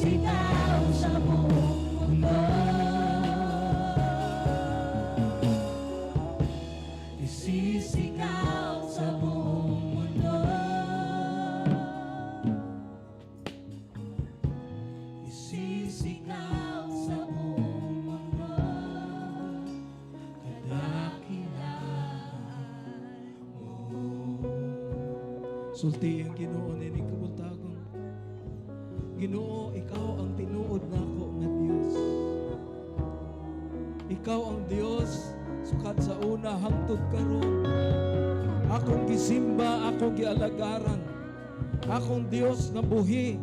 Isisikaw sa buong mundo. Isisikaw sa buong mundo. Isisikaw sa buong mundo. Kadakilaan mo. Sulti ang Ginoo nining kabuntagon. Ginoo, ikaw ang tinuod nako nga Dios. Ikaw ang Dios sukad sa una hangtod karon. Akong gisimba, akong gialagaran. Akong Dios nga buhi,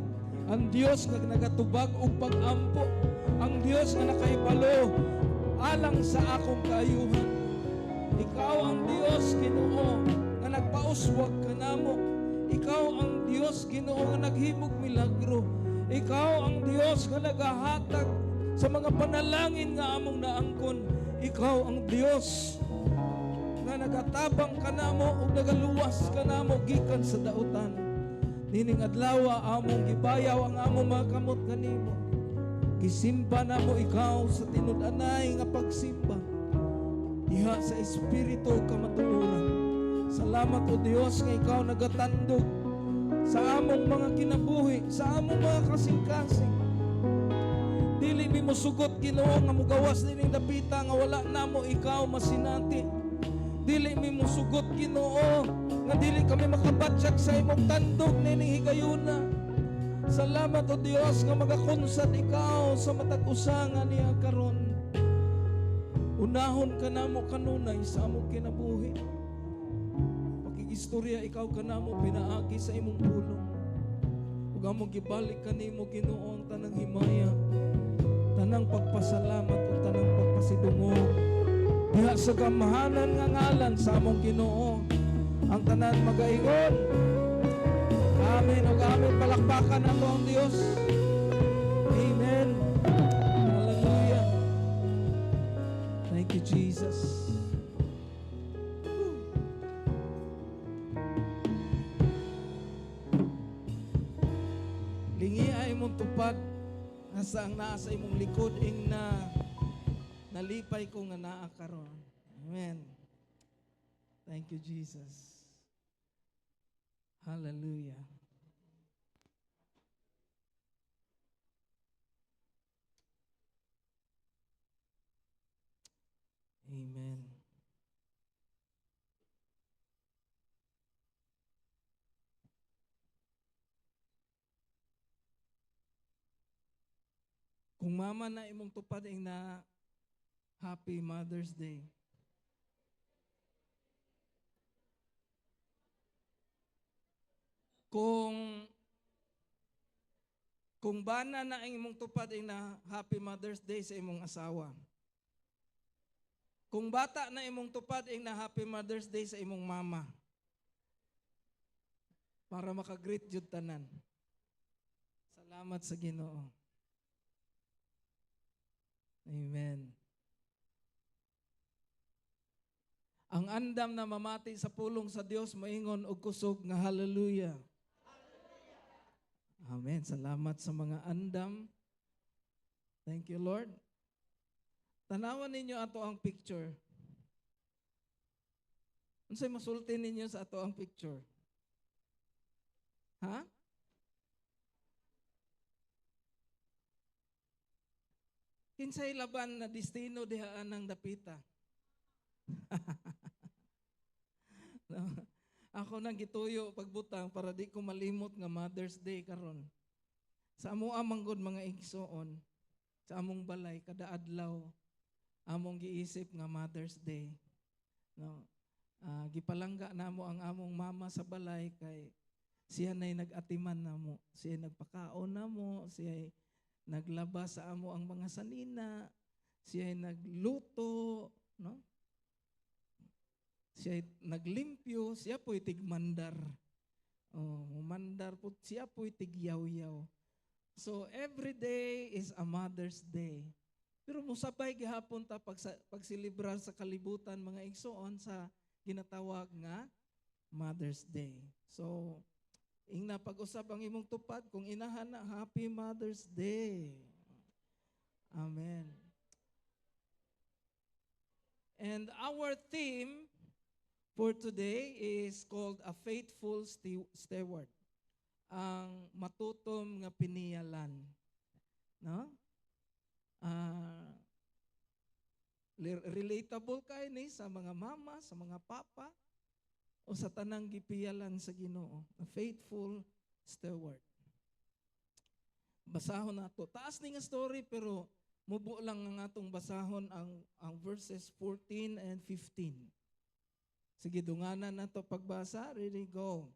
ang Dios nga nagatubag og pag-ampo, ang Dios nga nakaibalo alang sa akong kaayuhan. Ikaw ang Dios Ginoo nga nagpauswag kanamo. Ikaw ang Dios Ginoo nga naghimog milagro. Ikaw ang Dios nga nagahatag sa mga panalangin nga among naangkon. Ikaw ang Dios nga nagatabang kanamo ug nagaluwas kanamo gikan sa dautan. Nining adlaw among gibayaw ang among mga kamot kanimo. Gisimba namo ikaw sa tinud-anay nga pagsimba. Diha sa espiritu ka matuoran. Salamat o Dios nga ikaw nagatandog sa among mga kinabuhi, sa among mga kasing-kasing. Dili mi mosugot Ginoo nga mugawas nining dapita nga wala namo ikaw masinati. Dili mi mosugot Ginoo nga dili kami makabatsyag sa imong tandog nining higayuna. Salamat o Dios nga magakunsad ikaw sa matag usa nga niya karon. Unahon ka namo kanunay sa among kinabuhi. Istorya ikaw kanamo pinaagi sa imong pulong. Ug among gibalik kanimo Ginoo ang tanang himaya, tanang pagpasalamat ug tanang pagpasidungog. Diha sa gamahanan nga ngalan sa among Ginoo, ang tanan magaingon. Amen ug amen. Palakpakan nato ang Dios. Amen. Hallelujah. Thank you Jesus. Lingi ay mong tupad asa ang naa sa imong likod ing na nalipay ko nga naa karon. Amen. Thank you Jesus. Hallelujah. Amen. Kung mama na imong tupad ing na Happy Mother's Day. Kung bana na imong tupad ing na Happy Mother's Day sa imong asawa. Kung bata na imong tupad ing na Happy Mother's Day sa imong mama. Para maka-greet jud tanan. Salamat sa Ginoo. Amen. Ang andam na mamati sa pulong sa Dios maingon og kusog nga hallelujah. Amen. Salamat sa mga andam. Thank you Lord. Tanawan ninyo ato ang picture. Unsay masulti ninyo sa ato ang picture? Ha? Kinsay laban na destino diha anang dapita. No? Ako nang gituyo pagbutang para di ko malimot nga Mother's Day karon. Sa amo amanggod mga igsoon, sa among balay kada adlaw among giisip nga Mother's Day. No? Gipalangga namo ang among mama sa balay kay siya nay nag-atiman namo, siya nagpakaon namo, siya naglaba sa amo ang mga sanina, siya nagluto, no? Siya naglimpyo, siya po'y tigmandar. Mandar po, siya po'y tigyaw-yaw. So every day is a Mother's Day. Pero musabay gihapon ta pagsilibrar sa kalibutan mga igsoon sa ginatawag nga Mother's Day. So ing napag-usab ang imong tupad kung inahan na, Happy Mother's Day. Amen. And our theme for today is called A Faithful Steward. Ang matutom nga piniyalan. No? Relatable kay ni sa mga mama, sa mga papa, o sa tanang gipiyalan sa Ginoo. A faithful steward. Basahon nato. Taas ni nga story pero mubo lang ang atong basahon ang verses 14 and 15. Sige, dunganan nato pagbasa. Ready, go.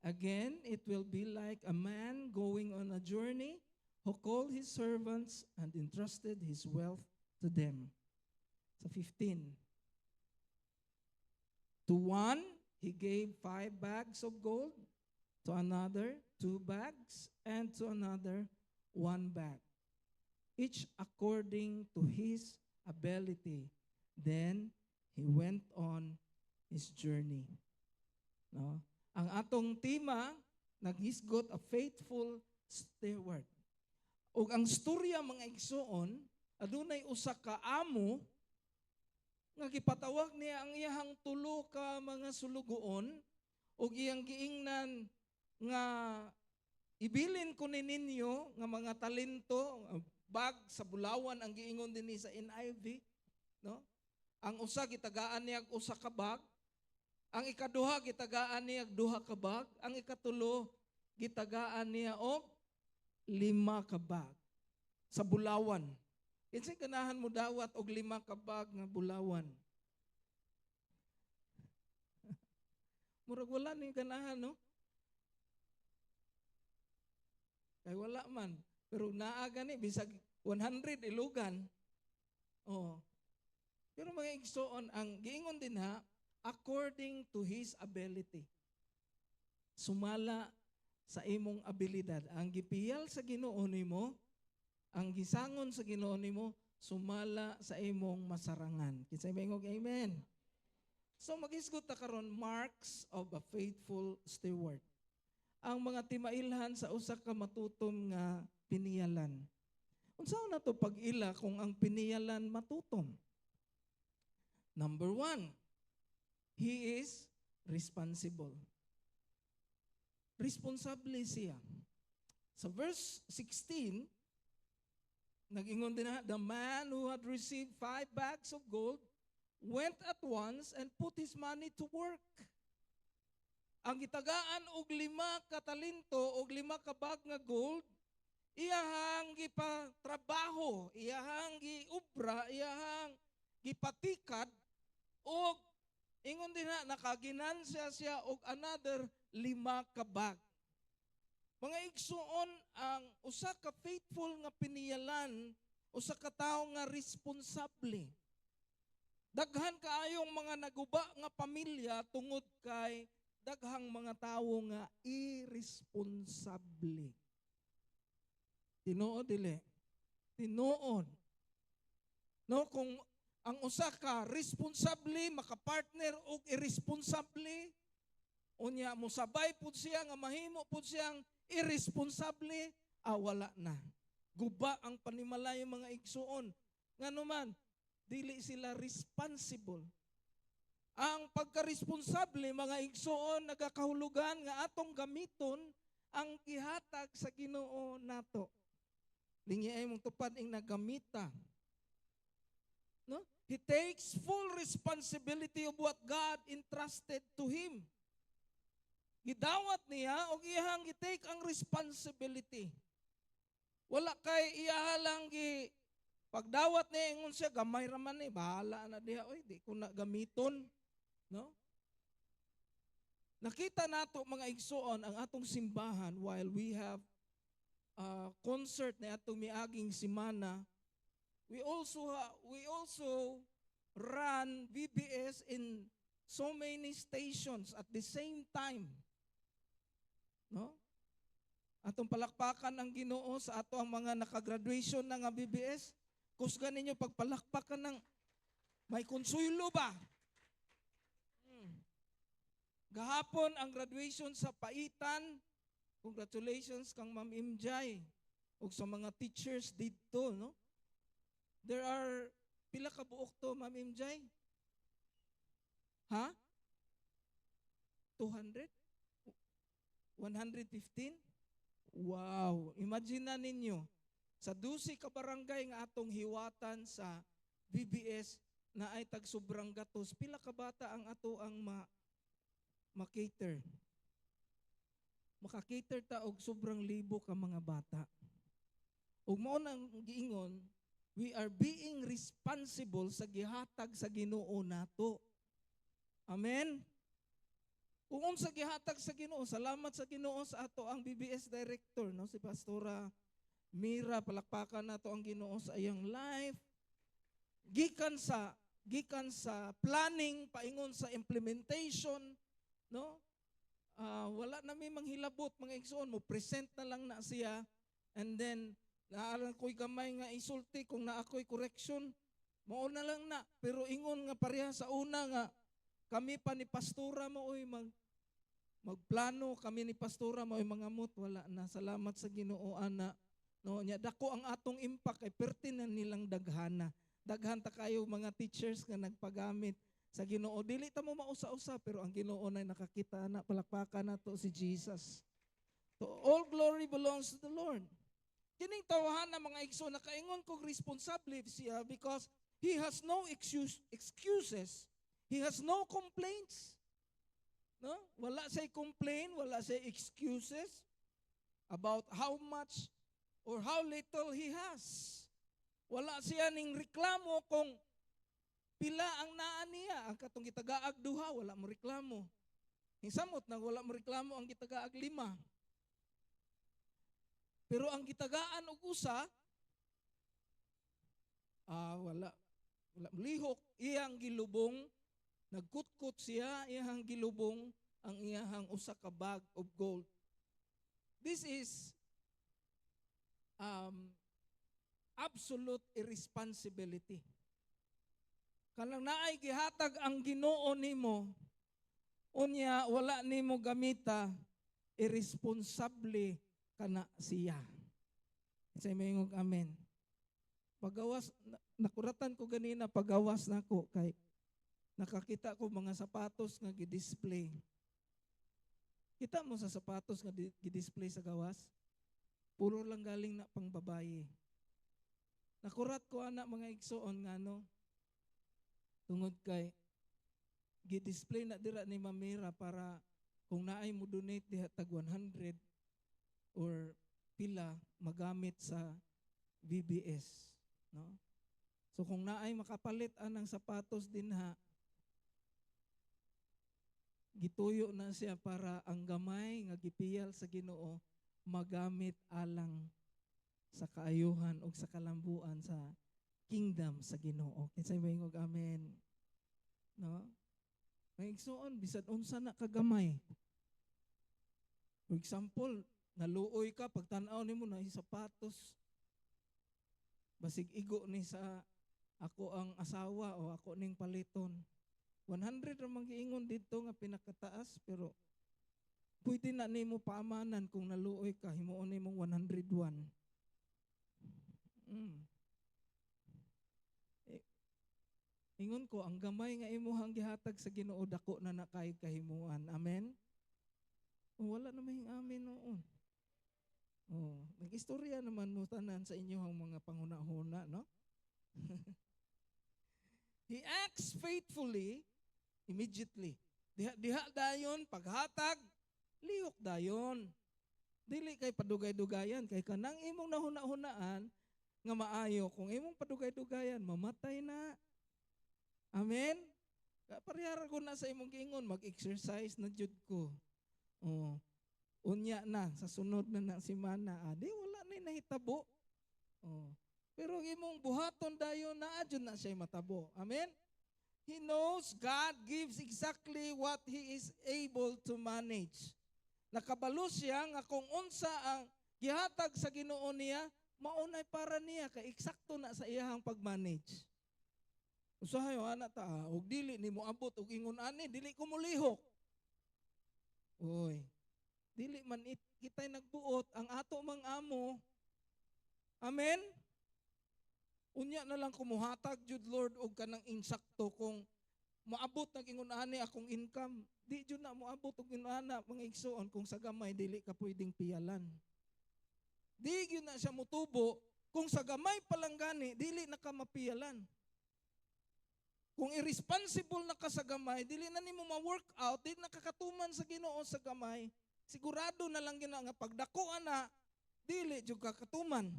Again, it will be like a man going on a journey who called his servants and entrusted his wealth to them. Sa 15. To one, he gave 5 bags of gold, to another 2 bags, and to another 1 bag, each according to his ability. Then he went on his journey. No? Ang atong tema, naghisgot a faithful steward. Ug ang storya mga igsoon, adunay usa ka amo nga gipatawag niya ang iyahang tulo ka mga sulugoon ug iyang giingnan nga ibilin ko ninyo nga mga talento, bag sa bulawan ang giingon dinhi sa NIV, no? Ang usa gitagaan niya usa ka bag, ang ikaduha gitagaan niya 2 ka bag, ang ikatulo gitagaan niya og 5 ka bag sa bulawan. Kinsay ganahan mo dawat og 5 ka bag nga bulawan? Murag wala ni ganahan, no? Kay wala man. Pero naaga ni, bisag 100 ilugan. Oh. Pero mga igsoon, ang giingon din ha, according to his ability. Sumala sa imong abilidad. Ang gipiyal sa Ginoo nimo, ang gisangon sa Ginoo nimo, sumala sa imong masarangan. Kinsay maingog amen. So maghisgot ta karon marks of a faithful steward. Ang mga timailhan sa usa ka matutom nga piniyalan. Unsaon na to pag-ila kung ang piniyalan matutom? Number 1, he is responsible. Responsable siya. Sa verse 16, nag-ingon din na, the man who had received 5 bags of gold went at once and put his money to work. Ang gitagaan og 5 ka talento og 5 ka bag nga gold, iyahang gipatrabaho, iyahang giubra, iyahang gipatikad og ingon din na nakaginansya siya og another 5 ka bag. Mga igsuon, ang usa ka faithful nga piniyalan, usa ka tawo nga responsable. Daghan kaayong mga naguba nga pamilya tungod kay daghang mga tawo nga irresponsable. Tinuod dili. Tinuod. No, kung ang usa ka responsable makapartner og irresponsable, unya mo sabay pud siya nga mahimo pud siyang irresponsable, wala na. Guba ang panimalay mga igsuon. Nganuman, dili sila responsible. Ang pagka-responsable mga igsuon nagakahulugan nga atong gamiton ang gihatag sa Ginoo nato. Lingi ay mong tupad ing nagamita. No? He takes full responsibility of what God entrusted to him. Gidawat niya o iyahang gitake ang responsibility. Wala kay iyaha lang pagdawat niya ingon siya gamay raman ni bahala na diha oy di ko na gamiton, no? Nakita nato mga igsuon ang atong simbahan while we have concert na atong miaging semana. We also run VBS in so many stations at the same time. No? Atong palakpakan ang Ginoo sa ato ang mga nakagraduation na nga BBS. Kusgan ninyo pagpalakpakan ng may konsulo ba? Gahapon ang graduation sa Paitan, Congratulations kang Ma'am Imjay ug sa mga teachers dito, no? There are pila ka buok to, Ma'am Imjay? Ha? 200? 115? Wow! Imagine na ninyo, sa 12 ka barangay nga atong hiwatan sa VBS na ay tag sobrang gatos, pila ka bata ang ato ang ma-cater. Maka-cater ta og sobrang libo ka mga bata. Ug mao nang giingon, we are being responsible sa gihatag sa Ginoo nato. Amen. Kung unsa gihatag sa Ginoo, salamat sa Ginoo sa ato ang BBS director, no, si Pastora Mira, palakpakan nato ang Ginoo sa iyang life. Gikan sa planning paingon sa implementation, no? Wala na may manghilabot mga igsoon mo, present na lang na siya, and then naaran ko'y gamay nga isulti kung na ako'y correction, mao na lang na. Pero ingon nga pareha sa una nga, kami pa ni pastora mo oy magplano, kami ni pastora mo oy mangamot, wala na. Salamat sa Ginoo ana. No, nya dako ang atong impact kay pertinan nilang daghana. Daghan ta kayo mga teachers nga nagpagamit sa Ginoo. Dili ta mo mausa-usa pero ang Ginoo na nakakita na, palakpakan nato si Jesus. So all glory belongs to the Lord. Kining tawahan na mga igsoon, nakaingon kog responsable siya because he has no excuses. He has no complaints. No? Wala say complain, wala say excuses about how much or how little he has. Wala siya ning reklamo kung pila ang naa niya. Ang katong gitagaag duha, wala mo reklamo. Hinsamot na wala mo reklamo ang gitagaag 5. Pero ang gitagaan og usa, wala lihok. Iyang gilubong, nagkutkot siya, iyang gilubong ang iyang usa ka bag of gold. This is absolute irresponsibility. Kanang naay gihatag ang Ginoo nimo, unya wala nimo gamita, irresponsable kana siya. Sa mayong amen. Pagawas, nakuratan ko ganina, pagawas nako kay nakakita ko mga sapatos nga gi-display. Kita mo sa sapatos nga gi-display sa gawas? Puro lang galing na pang babae. Nakurat ko ana mga igsoon nga no, tungod kay gi-display na dira ni Mamira para kung naay mo donate diha tag 100 or pila magamit sa VBS, no? So kung naay makapalit anang sapatos dinha, gituyo na siya para ang gamay nga gipiyal sa Ginoo magamit alang sa kaayuhan o sa kalambuan sa kingdom sa Ginoo. Kinsay maingog amen. No? May igsoon bisad unsa na kagamay. For example, naluoy ka pagtan-aw nimo na sapatos. Basig igo ni sa ako ang asawa o ako ning paliton. 100 ra man giingon dito nga pinakataas pero pwede na nimo paamanan kung naluoy ka himuon nimong 101. Ingon ko, ang gamay nga imuhang gihatag sa Ginoo dako na nakay kahimuan. Amen? Wala na mahing amen noon. Nag-istorya naman mo tanan sa inyong mga panguna-huna, no? He acts faithfully immediately. Diha dayon, paghatag, lihok dayon. Dili kay padugay-dugayan, kay kanang imong nahuna-hunaan nga maayo. Kung imong padugay-dugayan, mamatay na. Amen? Parihara ko na sa imong giingon, mag-exercise na jud ko. Unya na, sa sunod na semana, di wala na nahitabo. Pero imong buhaton dayon na adyon na siya matabo. Amen? He knows God gives exactly what He is able to manage. Nakabalo siya nga kung unsa ang gihatag sa Ginoo niya, maunay para niya, kay eksakto na sa iyahang pag-manage. Usahayo ana ta, og dili nimo abot og ingon ani, dili ko molihok. Oy. Dili man kitay nagbuot ang ato mang amo. Amen. Unya na lang kumuhatag jud Lord og kanang insakto kung moabot nag ingon ani akong income. Di jud na moabot og inana mga igsoon kung sa gamay dili ka pwedeng piyalan. Di gyud na siya mutubo kung sa gamay palang gani dili na ka mapiyalan. Kung irresponsible na ka sa gamay, dili na nimo ma-work out, dili na kakatuman sa Ginoo sa gamay, sigurado na lang gina nga pagdako ana, dili jud kakatuman.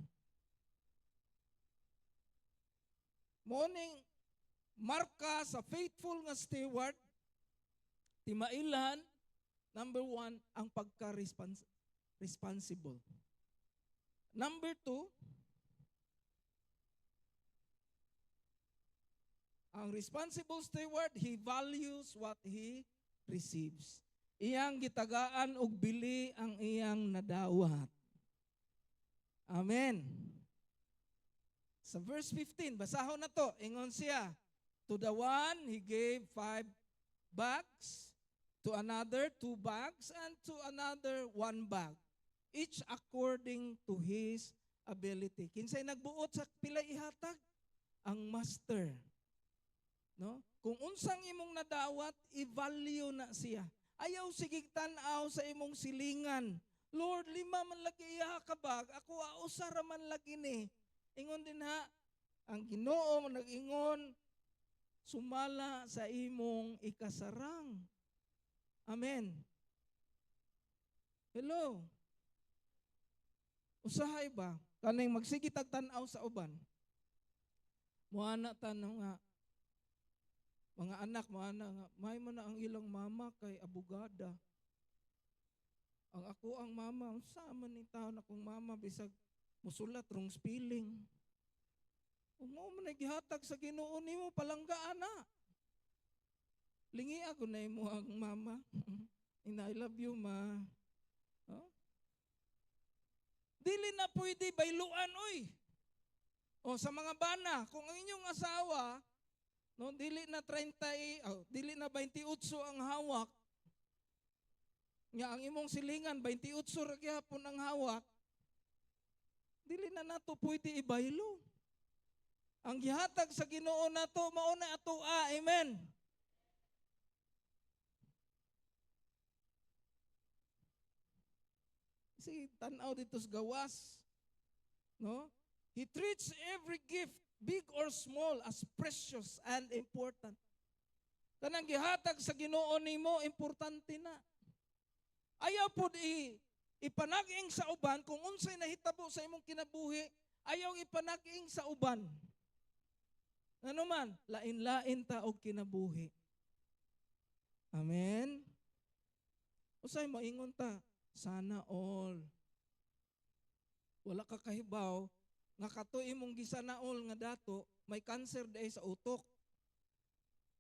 Morning marka sa faithful nga steward, timailan, number 1, ang pagka-responsible. Number 2, ang responsible steward, he values what he receives. Iyang gitagaan og bili ang iyang nadawat. Amen. Sa verse 15, basahon na to, ingon siya, to the one, he gave 5 bags, to another 2 bags, and to another 1 bag, each according to his ability. Kinsay nagbuot sa pilay ihatag? Ang master. No? Kung unsang imong nadawat, i-value na siya. Ayaw sigig tan-aw sa imong silingan. Lord, 5 man lagi iya ka bag, ako usara man lagi ni. Ingon din ha, ang Ginoo nag-ingon, sumala sa imong ikasarang. Amen. Hello. Usahay ba? Kanang magsige tag-tan-aw sa uban. Muana tanong nga, mga anak, may mo na ang ilang mama kay abogada. Ang ako ang mama, sama ni taon akong mama, bisag musulat rong spelling. Kung mo man nagihatag sa Ginoo nimo palanggaan na. Lingi ako na imo ang mama. And I love you, ma. Oh? Dili na pwede bayluan, oy. O sa mga bana, kung ang inyong asawa, no, dili na 28 ang hawak. Nga ang imong silingan 28 ra gyapon ang hawak. Dili na nato pwede ibaylo. Ang gihatag sa Ginoo nato mao na ato amen. Si tan-aw dito sa gawas. No? He treats every gift, big or small, as precious and important. Kanang gihatag sa Ginoo nimo importante na. Ayaw pud ipanag-ing sa uban kung unsay nahitabo sa imong kinabuhi, ayaw ipanag-ing sa uban. Ano man, lain-lain ta og kinabuhi. Amen. Usay moingon ta, sana all. Wala ka kahibaw nga kato imong gisanaol nga dato may cancer dai sa utok.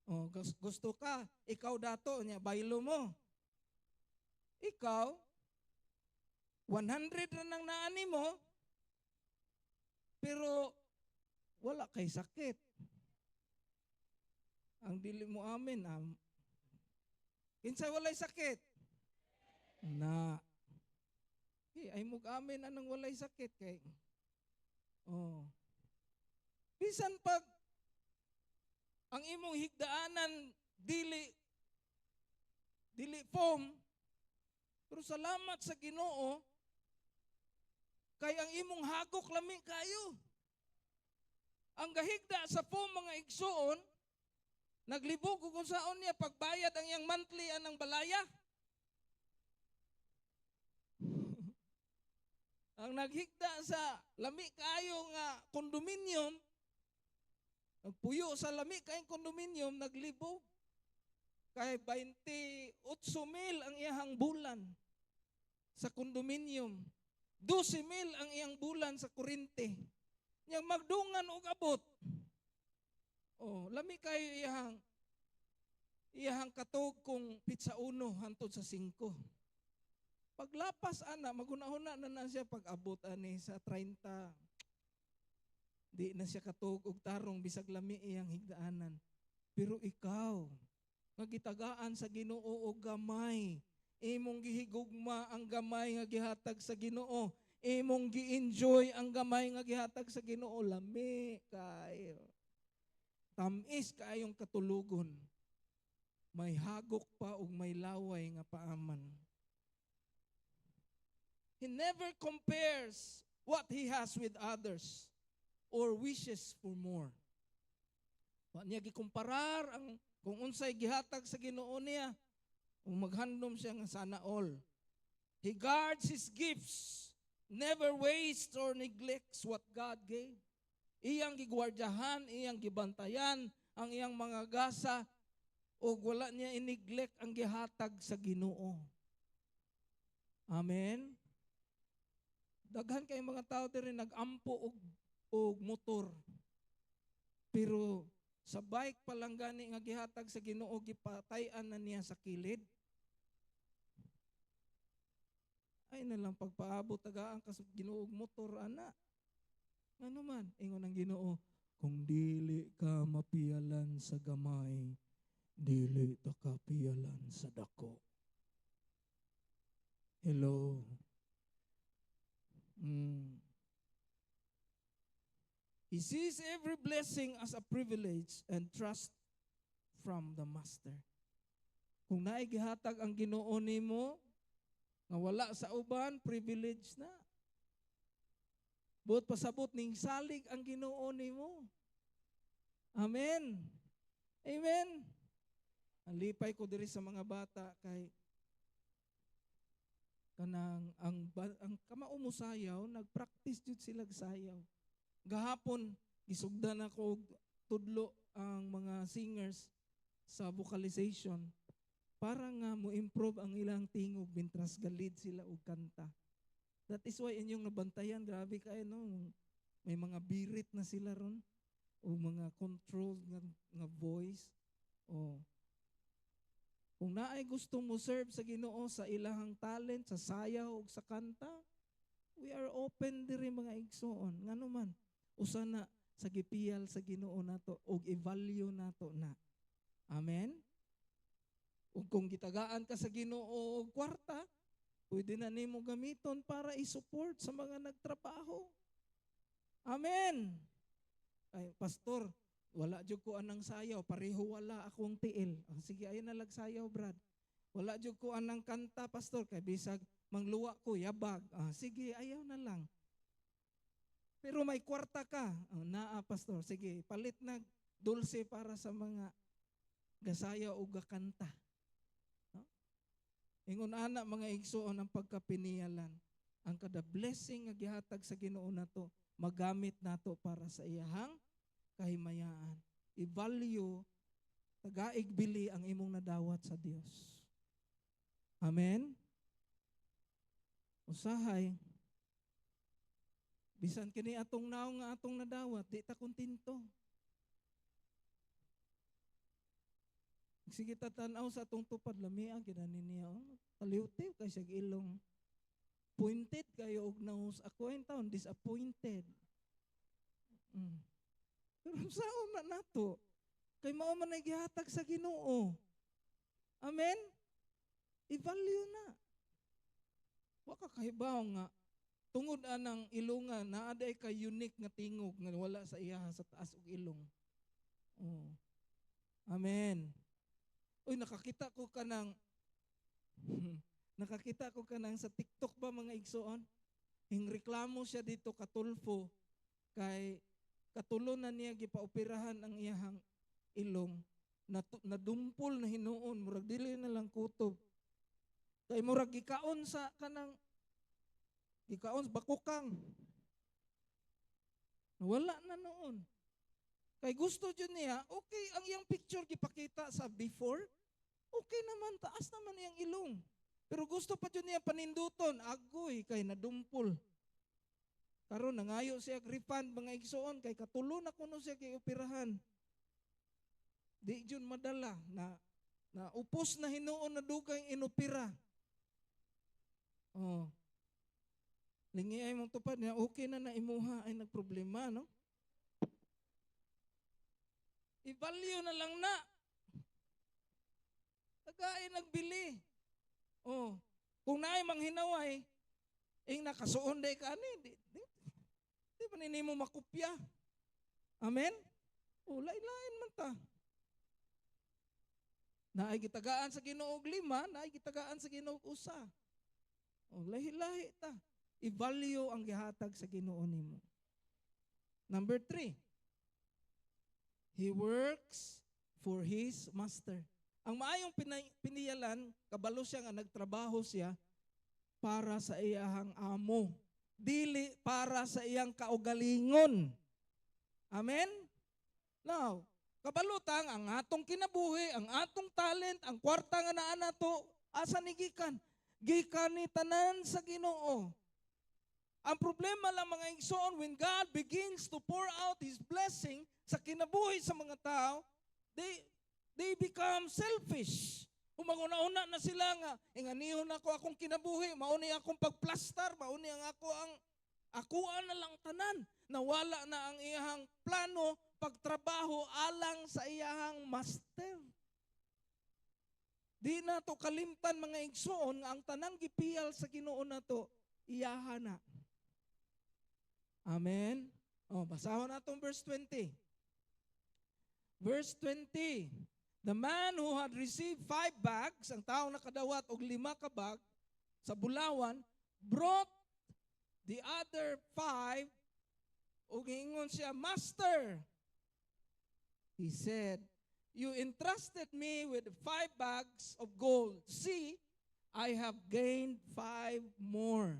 Oh, gusto ka ikaw dato nya baylo mo. Ikaw 100 ra nang naani mo pero wala kay sakit. Ang dili mo amin kinsay walay sakit? Na. Ay mo amin anang walay sakit kay. Oh. Bisan pag ang imong higdaanan dili foam, pero salamat sa Ginoo kay ang imong hagok lami kayo. Ang gahigda sa foam mga igsoon, naglibog kung saon niya pagbayad ang iyang monthly anang balaya. Ang naghigda sa lami kayo nga kondominium, nagpuyo sa lami kayong kondominium, naglibog. Kay 28,000 ang iyang bulan sa kondominium. 12,000 ang iyang bulan sa kurente. Yang magdungan og abot. Oh, lami kayo iyang katog kung pizza 1 hantod sa 5. Paglapas ana, maghuna-huna na siya pag-abot ani sa 30. Di na siya katog og tarong bisag lami iyang higdaanan. Pero ikaw, nga gitagaan sa Ginoo og gamay, imong gihigugma ang gamay nga gihatag sa Ginoo, imong gi-enjoy ang gamay nga gihatag sa Ginoo, lami kayo. Tamis kaayong katulugon. May hagok pa ug may laway nga paaman. He never compares what he has with others or wishes for more. Wa niya gikumparar ang kung unsay gihatag sa Ginoo niya, kung maghandom siya nga sana all. He guards his gifts, never wastes or neglects what God gave. Iyang gigwardyahan, iyang gibantayan ang iyang mga gasa, o wala niya ineglect ang gihatag sa Ginoo. Amen? Daghan kay mga tao diri nag-ampo og motor. Pero sa bike pa lang gani nga gihatag sa Ginoo, gipatay-an na niya sa kilid. Ay na lang pagpaabot tagaan ka sa Ginoo og motor ana. Ano man ingon ang Ginoo, kung dili ka mapiyalan sa gamay, dili ta ka piyalan sa dako. Hello. He sees every blessing as a privilege and trust from the Master. Kung naay gihatag ang Ginoo nimo nga wala sa uban, privilege na. Buot pasabot ning salig ang Ginoo nimo. Amen. Amen. Alipay ko diri sa mga bata kay kanang ang kamao mo sayaw, nagpractice jud sila sayaw. Gahapon gisugdan ako og tudlo ang mga singers sa vocalization para nga mo improve ang ilang tingog bintras galid sila og kanta. That is why inyong nabantayan, grabe kayo no. May mga birit na sila ron o mga controlled nga voice. Oh. Kung naay gusto mo serve sa Ginoo sa ilahang talent, sa sayaw o sa kanta, we are open diri mga igsoon. Ngano man, usa na sa gipiyal sa Ginoo nato og i-value nato na. Amen? Ug kung gitagaan ka sa Ginoo og kwarta, pwede na nimo gamiton para i-support sa mga nagtrabaho. Amen? Ay, pastor, wala jud ko anang sayaw, pareho wala akong tiil. Oh, sige, ayun na sayaw, Brad. Wala jud ko anang kanta, pastor, kay bisag mangluwa ko, yabag. Ah, sige, ayaw na lang. Pero may kwarta ka. Oh, naa, pastor. Sige, palit na dulce para sa mga gasayaw o gakanta. No? Ingon ana mga igsoon ang pagkapiniyalan. Ang kada blessing nga gihatag sa Ginoo nato, magamit nato para sa iyahang kahimayaan. I-value, tagaigbili ang imong nadawat sa Dios. Amen? Usahay, bisan kini atong naong nga atong nadawat, di ta kontento. Sige tatanaw sa atong tupad, lamiang kinani niya, kaliwtiw kay siya ilong. Pointed kayo og nose, ako yung taon, disappointed. Pero saan man nato? Kay mao man ay gihatag sa Ginoo. Amen? I-value na. Wa ka kahibaw nga tungod anang ilungan naaday ka unique nga tingog nga wala sa iya sa taas og ilong. Oh. Amen. Uy, nakakita ko kanang sa TikTok ba mga igsoon? Hing reklamo siya dito katulfo kay katulo na niya gipaoperahan ang iyahang ilong, nadumpol na hinuon, murag dili na lang kutob. Kay murag gikaon sa kanang bakukang. Wala na noon. Kay gusto dyan niya, okay, ang iyang picture gipakita sa before, okay naman, taas naman iyang ilong. Pero gusto pa dyan niya paninduton, agoy, kay nadumpol. Karon nangayo siya refund mga igsoon kay katulo na kuno siya kay operahan. Di jud madala na upos na hinuon na dugay inopera. Oh. Lingi ay mong tupad niya, okay na imuha ay nagproblema, no? I-value na lang na. Tagay nagbili. Oh, kung naay manghinaway, nakasuon day ka ani, di pa nimo makupya. Amen? O, lain-lain man ta. Naay gitagaan sa Ginoo og 5, naay gitagaan sa Ginoo og 1. O, lahi-lahi ta. I-value ang gihatag sa Ginoo nimo. Number 3, He works for His master. Ang maayong piniyalan, kabalo siya nga nagtrabaho siya para sa iyahang amo. Dili para sa iyang kaugalingon. Amen? Now, kabalutang ang atong kinabuhi, ang atong talent, ang kwarta nga naa nato, asa ni gikan? Gikan ni tanan sa Ginoo. Ang problema lang mga igsoon, when God begins to pour out His blessing sa kinabuhi sa mga tao, they become selfish. Umanguna-una na sila nga, inganihon ako akong kinabuhi, mauni akong pagplastar, mauni ang akuan na lang tanan. Nawala na ang iyahang plano, pagtrabaho alang sa iyahang master. Di na to kalimtan mga igsoon, ang tanang gipiyal sa Ginoo na to, iyaha na. Amen? O, basahon natong verse 20. Verse 20, the man who had received 5 bags, ang tao nakadawat og 5 ka bag sa bulawan, brought the other 5, ug ingon siya, Master, he said, you entrusted me with 5 bags of gold. See, I have gained 5 more.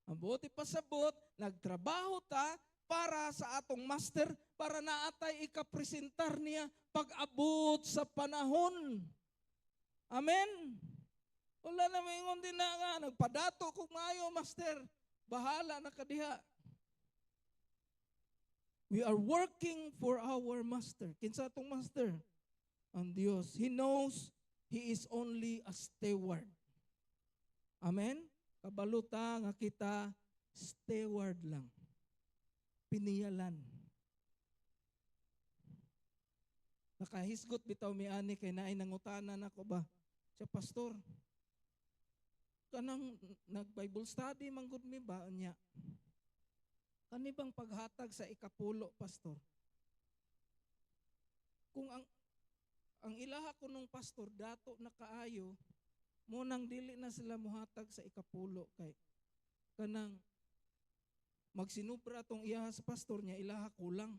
Ang buti pasabot, nagtrabaho ta para sa atong master, para naatay ikapresentar niya pag-abot sa panahon. Amen? Wala na maingon din na nga, nagpadato kung maayo, master. Bahala na kadiha. We are working for our master. Kinsa atong master? Ang Dios. He knows He is only a steward. Amen? Kabaluta nga kita, steward lang. Piniyalan. Nakahisgot bitaw mi ani kay naay nangutanan ako ba? Siya pastor. Kanang nag-Bible study man gud mi ba niya? Kani bang paghatag sa ikapulo, pastor? Kung ang ilaha ko nung pastor dato na kaayo, mo nang dili na sila muhatag sa ikapulo kay kanang magsinubra tong iyaha sa pastor niya, ilaha kulang.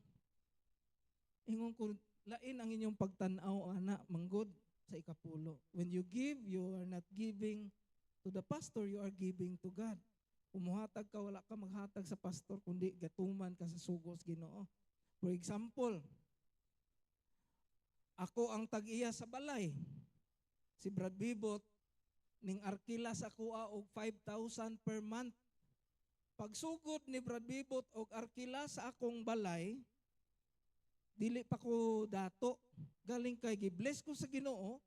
Ingon ko, lain ang inyong pagtanaw, ana, manggod sa ikapulo. When you give, you are not giving to the pastor, you are giving to God. Umuhatag ka, wala ka maghatag sa pastor, kundi gatuman ka sa sugos Ginoo. For example, ako ang tag-iya sa balay. Si Brad Bibot, ning arkila sa kuha og 5,000 per month. Pagsugod ni Brad Bibot og arkila sa akong balay, dili pa ko dato. Galing kay gibless ko sa Ginoo,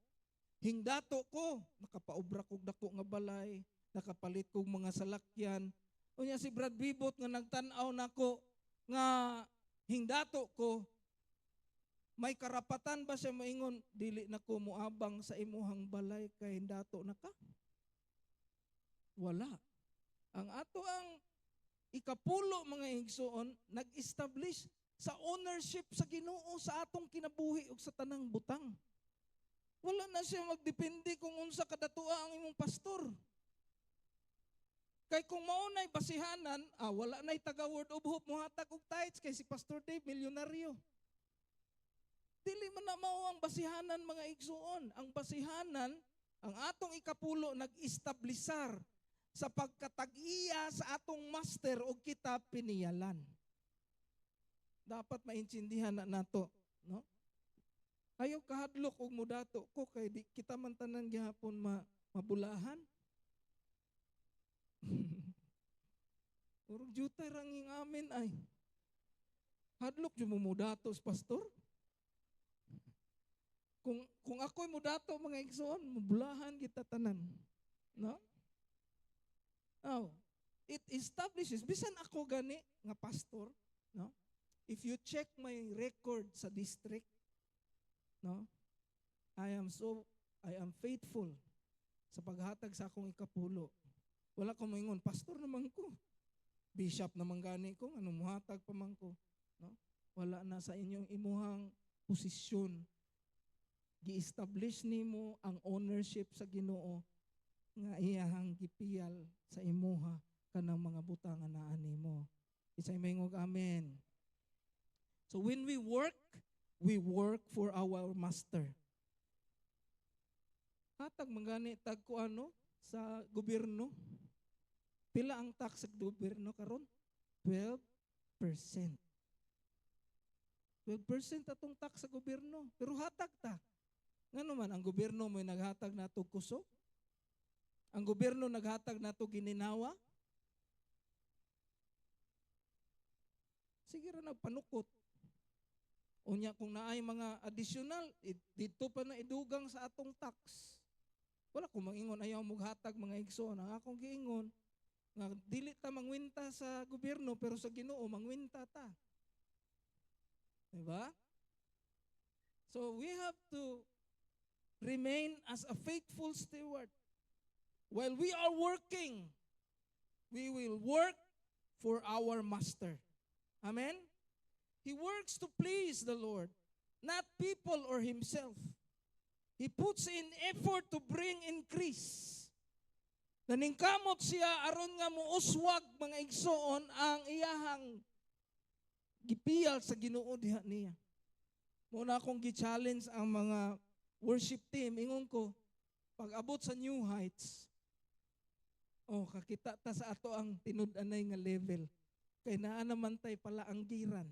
hingdato ko, nakapaobra kog dako nga balay, nakapalit kog mga salakyan. Unya si Brad Bibot nga nagtan-aw nako nga hingdato ko, may karapatan ba siya moingon, dili na ko moabang sa imuhang balay kay hingdato na ka? Wala. Ang ato ang ikapulo mga igsoon, nag-establish sa ownership sa Ginoo sa atong kinabuhi ug sa tanang butang. Wala na siya magdepende kung unsa kadatoa ang imong pastor. Kay kung maunay basihanan, wala na'y taga Word of Hope mohatag og tithes kay si Pastor Dave milyonaryo. Dili man na mao ang basihanan mga igsoon. Ang basihanan, ang atong ikapulo nag-establisar sa pagkatag-iya sa atong master o kita piniyalan. Dapat maintindihan na nato, no? Ayaw kahadlok og mudato ko kay di kita man tanan gihapon mabulahan. Urog jutay ranging amin ay. Hadlok jud mo mudatos, pastor. Kung ako'y mudato mga igsoon, mabulahan kita tanan. No? Now, it establishes, bisan ako gani nga pastor, no? If you check my record sa district, no? I am faithful sa paghatag sa akong ikapulo. Wala ko moingon, pastor naman ko. Bishop naman gani ko, ano muhatag pa man ko, no? Wala na sa inyong imuhang posisyon. Gi-establish nimo ang ownership sa Ginoo nga iyahang gipiyal sa imuha kanang mga butang nga naa nimo. Isay mahingog amen. So when we work for our master. Hatag mangani tag ko ano sa gobyerno. Pila ang tax sa gobyerno karon? 12%. 12% atong tax sa gobyerno. Pero hatag ta. Ngano man ang gobyerno mo naghatag nato kusog? Ang gobyerno naghatag nato gininawa? Sige ra nagpanukot. Unya kung naay mga additional, dito pa na idugang sa atong tax. Wala ko mangingon ayaw maghatag mga igsoon. Ang akong giingon nga dili ta mangwinta sa gobyerno pero sa Ginoo mangwinta ta. Diba? So we have to remain as a faithful steward. While we are working, we will work for our master. Amen? He works to please the Lord, not people or himself. He puts in effort to bring increase. Naningkamot siya aron nga muuswag mga igsoon ang iyahang gipiyal sa Ginoo diha niya. Muna akong gi-challenge ang mga worship team, ingon ko, pag abot sa New Heights, kakita ta sa ato ang tinud-anay nga level. Kay naa naman tay pala ang giran.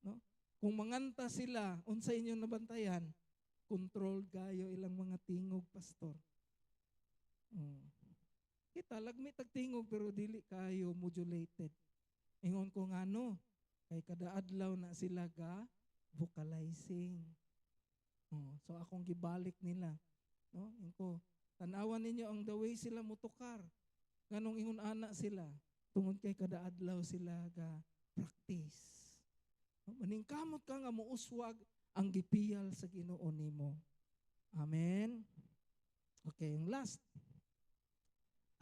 No? Kung manganta sila, unsa inyong nabantayan, control gayo ilang mga tingog, pastor. Kita lagmi tag tingog pero dili kayo modulated. Ingon ko ngano, kay kada adlaw na sila ga vocalizing. So akong gibalik nila, no? Ingon ko, tanawan ninyo ang the way sila mutukar. Nganong ingon ana sila, tungod kay kada adlaw sila ga practice. Maningkamot ka nga muuswag ang gipiyal sa Ginoo nimo. Amen. Okay, yung last.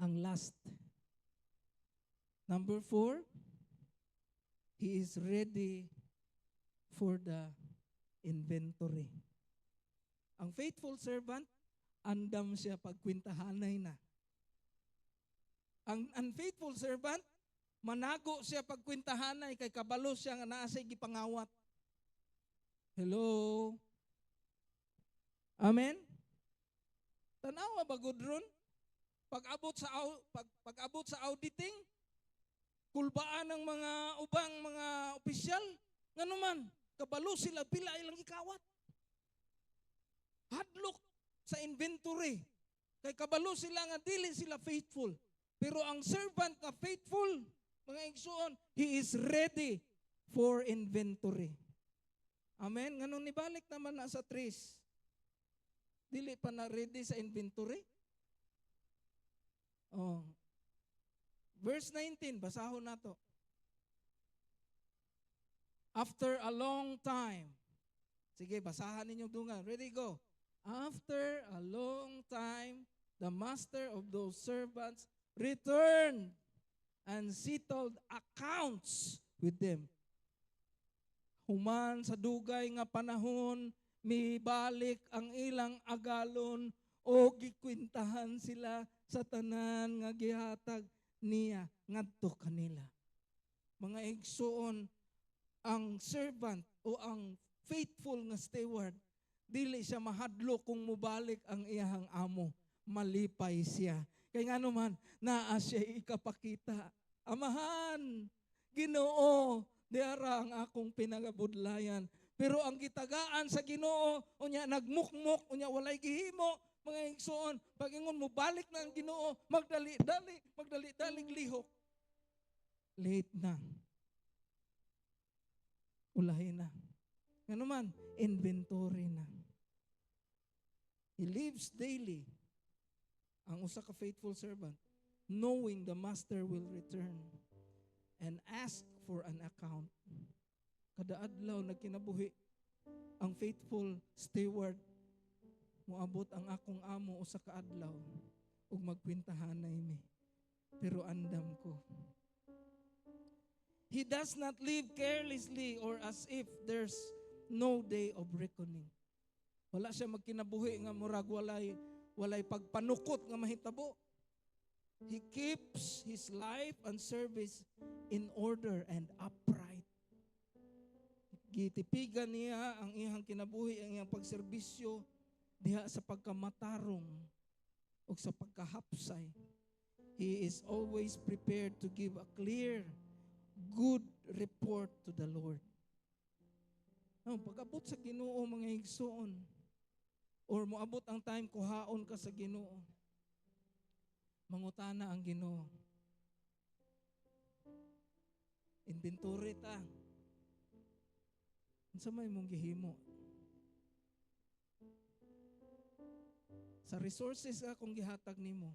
Ang last. Number 4, he is ready for the inventory. Ang faithful servant, andam siya pagkwintahanay na. Ang unfaithful servant, manago siya pagkwintahanay kay kabalo siya nga naa say gipangawat. Hello? Amen? Tanawa ba gudron? Pag-abot sa auditing, kulbaan ng mga ubang mga opisyal, ngano man, kabalo sila pila ilang ikawat. Hadlok sa inventory. Kay kabalo sila nga dili sila faithful. Pero ang servant nga faithful, mga igsoon, he is ready for inventory. Amen? Nganong nibalik naman na sa trace. Dili pa na ready sa inventory? Verse 19, basahon nato. After a long time. Sige, basahan ninyo dungan. Ready, go. After a long time, the master of those servants returned and settled accounts with them. Human sa dugay nga panahon, mibalik ang ilang agalon o gikwintahan sila sa tanan nga gihatag niya ngadto kanila. Mga igsoon, ang servant o ang faithful nga steward, dili siya mahadlo kung mubalik ang iyahang amo. Malipay siya. Kaya nga naman, naa siya ikapakita. Amahan, Ginoo, diara ang akong pinagabudlayan. Pero ang gitagaan sa Ginoo, unya nagmukmok, unya walay gihimo, mga igsoon, pag ingon mo balik na ang Ginoo, magdali-daling lihok. Late na. Ulahin na. Ano man, inventory na. He lives daily, ang usa ka faithful servant, knowing the master will return and ask for an account. Kada adlaw nagkinabuhi ang faithful steward, Moabot ang akong amo usa ka adlaw ug magkwintahanay mi. Pero andam ko. He does not live carelessly or as if there's no day of reckoning. Wala siya magkinabuhi nga murag walay pagpanukot nga mahitabo. He keeps his life and service in order and upright. Gitipigan niya ang iyang kinabuhi, ang iyang pagserbisyo diha sa pagkamatarong o sa pagkahapsay. He is always prepared to give a clear, good report to the Lord. Pag-abot sa Ginoo mga igsoon, or moabot ang time kuhaon ka sa Ginoo, mangutana ang Ginoo. Inventory ta. Unsa may mong gihimo? Sa resources akong gihatag nimo,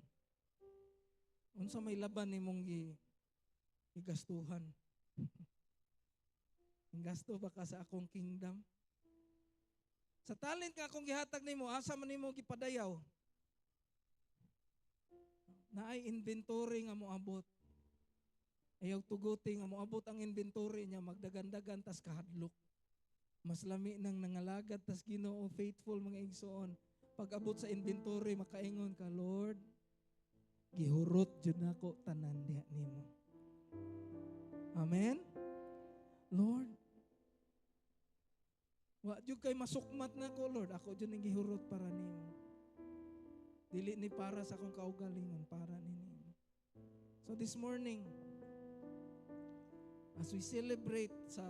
unsa may laban nimong gigastuhan? Gasto ba ka sa akong kingdom? Sa talent ka akong gihatag nimo, asa man nimo gipadayaw? Naay inventory nga moabot. Ayaw tuguti nga moabot ang inventory niya, magdagandagan tas kahadlok. Mas lami nang nangalagad tas Ginoo, faithful mga igsoon. Pag abot sa inventory, makaingon ka, Lord, gihurot jud nako tanan diha nimo. Amen? Lord, wa jud kay masukmat nako, Lord. Ako jud ning gihurot para nimo. Dili ni para sa akong kaugalingon, para nimo. So this morning, as we celebrate sa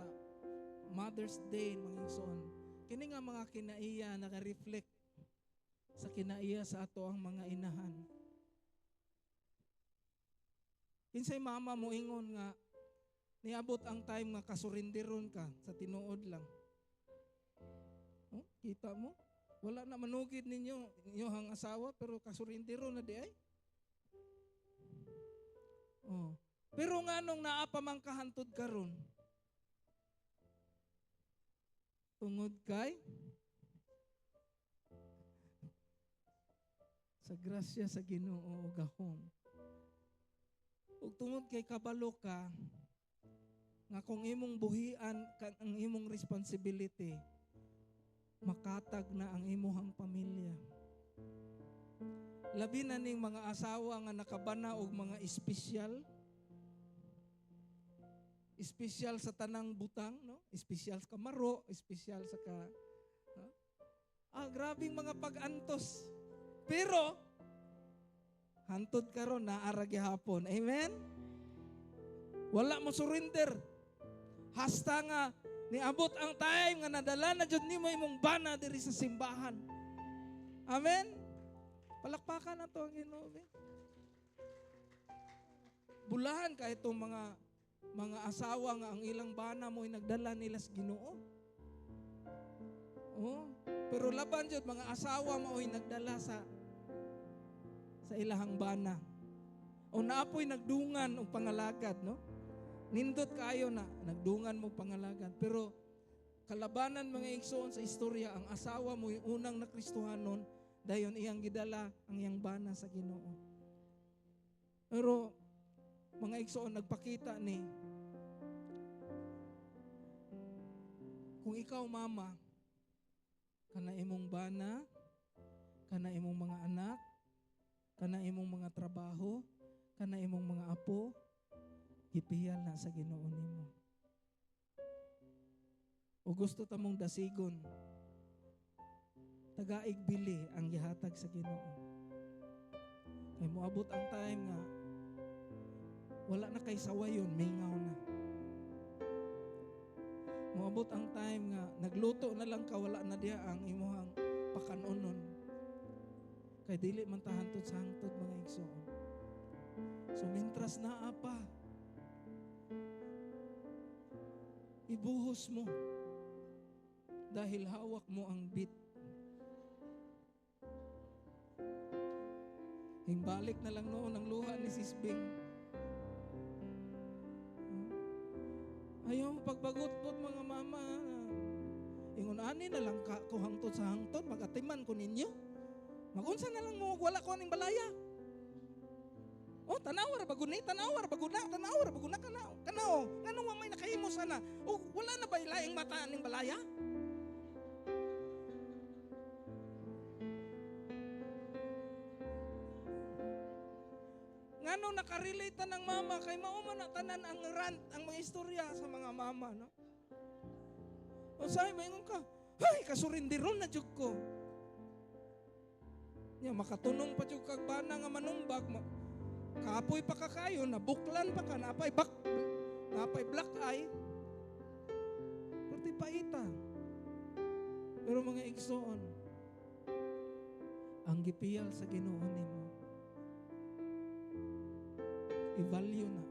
Mother's Day, mga igsoon, kini nga mga kinaiya naka-reflect sa kinaiya sa ato ang mga inahan. Kinsay mama mo ingon nga niabot ang time nga kasurinderon ka sa tinuod lang. Oh, kita mo? Wala na manugid ninyo inyong asawa pero kasurinderon na di ay. Oh. Pero nganong naa pa man kahantod karon? Tungod kay sa grasya sa Ginoo gahom. Ug tungod kay kabalo ka nga kung imong buhian ang imong responsibility, makatag na ang imong pamilya. Labi na ning mga asawa nga nakabana og mga espesyal. Espesyal sa tanang butang, no? Espesyal sa kamaro, espesyal sa no? Grabing mga pag-antos. Pero hantod karon naara gihapon. Amen. Wala mo surrender. Hasta nga niabot ang time nga nadala na jud nimo imong bana diri sa simbahan. Amen. Palakpakan na to ang Ginoo. Bulahan ka itong mga asawa nga ang ilang bana mo ay nagdala nila sa Ginoo. Oh, pero laban jud mga asawa mo ay nagdala sa ilahang bana. O naapoy nagdungan og pangalagad, no? Nindot kayo na nagdungan mo pangalagad. Pero kalabanan mga igsoon sa istorya, ang asawa mo yung unang nakristohanon, dayon iyang gidala ang iyang bana sa Ginoo. Pero mga igsoon nagpakita ni kung ikaw mama, kana imong bana, kana imong mga anak, kana imong mga trabaho, kana imong mga apo, gipihal na sa Ginoo nimo. O gusto ta mong dasigon, tagaig bili ang gihatag sa Ginoo. Kay moabot ang time nga wala na kay sawayon, mingaw na. Moabot ang time nga nagluto na lang ka, wala na diha ang imuhang pakanunon. Kay dili man ta hantod sa hangtod mga igsoon. So mintras naa pa, ibuhos mo dahil hawak mo ang bit. Hingbalik na lang noon ang luha ni Sis Bing. Ayaw pagbagot-bot mga mama. Ingon ani na lang ka ko hangtod sa hangtod, magatiman ko ninyo. Magunsa na lang mo wala ko ning balaya. Oh, tanawar baguna, kanao. Nganong wa may nakahimo sana? Oh, wala na ba ilaing mata ning balaya? Ngano nakarelate ng mama kay mao man na tanan ang rant, ang mga istorya sa mga mama, no? O say maingon ka, hay kasurindiron na jud ko. Nya makatunong pa jud kag bana nga manumbag, kapoy pa ka kayo, nabuklan pa ka, napay black eye. Perti paita. Pero mga igsoon, ang gipiyal sa Ginoo nimo, i-value na.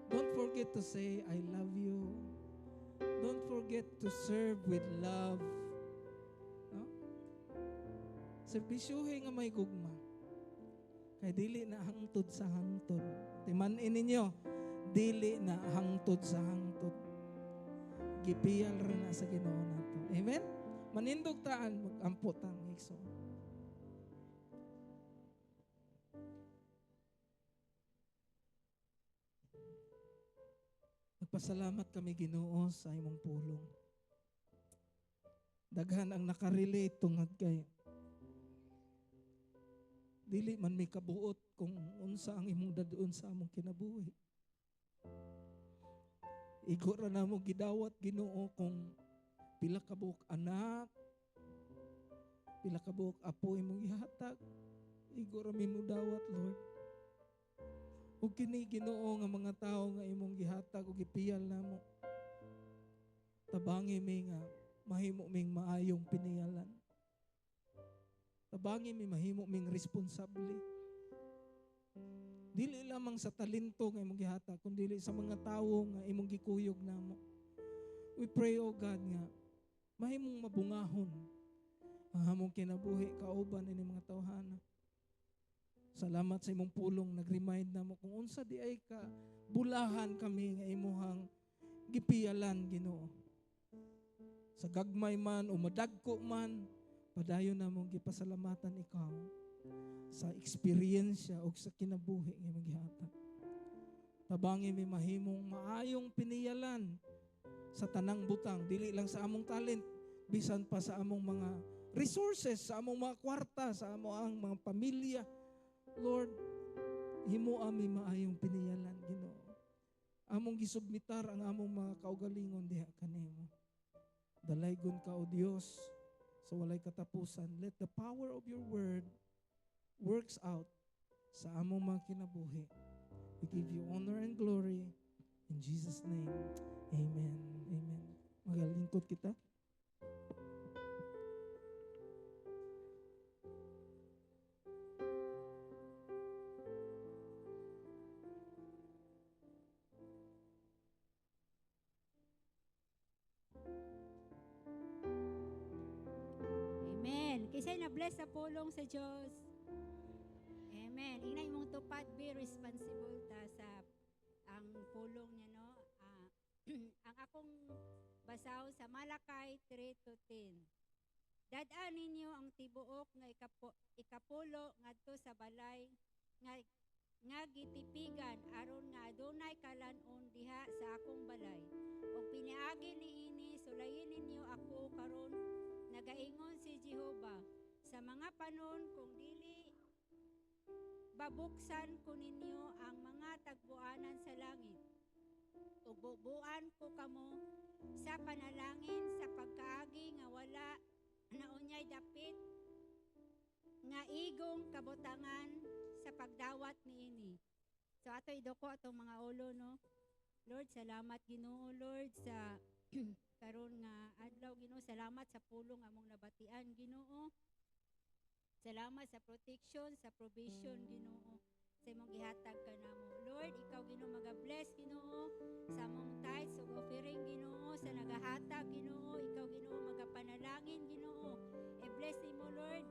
Don't forget to say, I love you. Don't forget to serve with love. No? Serbisyuhin nga may gugma. Kay dili na hangtod sa hangtod. Timanin ninyo, dili na hangtod sa hangtod. Gipiyal ra na sa Ginoo nato. Amen? Manindog taan, mag-ampot ang igsoon. Nagpasalamat kami Ginoo sa imong pulong. Daghan ang nakarelate tungod kay dili man may kabuot kung unsa ang imong daduon sa among kinabuhi. Igo ra namo gidawat Ginoo kung pila ka buok anak, pila ka buok apo imong gihatag. Igo ra mi mo dawat, Lord. Ug kini Ginoo nga mga tawo nga imong gihatag ug gipiyal namo. Tabangi mi nga mahimo ming maayong piniyalan. Tabangi mi mahimo ming responsable. Dili lamang sa talento nga imong gihatag, kundi sa mga tawo nga imong gikuyog namo. We pray, O God, nga mahimong mabungahon ang among kinabuhi kauban ini mga tawhana. Salamat sa imong pulong, nag-remind namo kung unsa di ay ka bulahan kami nga imuhang gipiyalan Ginoo. Sa gagmay man o madagko man, padayon namong gipasalamatan ikaw sa eksperyensya o sa kinabuhi ng imong gihatag. Tabangi mi mahimong maayong piniyalan sa tanang butang, dili lang sa among talent, bisan pa sa among mga resources, sa among mga kwarta, sa among mga pamilya. Lord, himo ami maayong piniyalan Ginoo. Among gisubmitar ang among mga kaugalingon diha kanimo. Dalaygon ka o Dios sa walay katapusan. Let the power of your word works out sa among mga kinabuhi. We give you honor and glory in Jesus' name. Amen. Amen. Magalingkod kita. Amen. Kisay na bless sa pulong sa Diyos. Amen. Inay mong tupad, be responsible ta sa ang pulong niya, no? Ang akong basaw sa Malakay 3:10. Dadaan ninyo ang tibuok nga ikapulo ngadto sa balay nga gitipigan aron nga adunay kalanon diha sa akong balay. Ug piniagi niini sulayin ninyo ako karon nagaingon si Jehova sa mga panon kung dili babuksan ko ninyo ang mga tagbuanan sa langit. Ug bubuan ko kamo sa panalangin sa pagkaagi nga wala na unyay dapit nga igong kabutangan sa pagdawat niini. So ato idoko atong mga ulo, no? Lord, salamat Ginoo, Lord, sa karon nga adlaw Ginoo, salamat sa pulong among nabatian Ginoo. Salamat sa protection, sa provision Ginoo, sa imong gihatag kanamo. Lord, ikaw Ginoo maga-bless Ginoo sa among tithes ug offering Ginoo, sa nagahatag Ginoo, ikaw Ginoo magapanalangin Ginoo. I-bless nimo Lord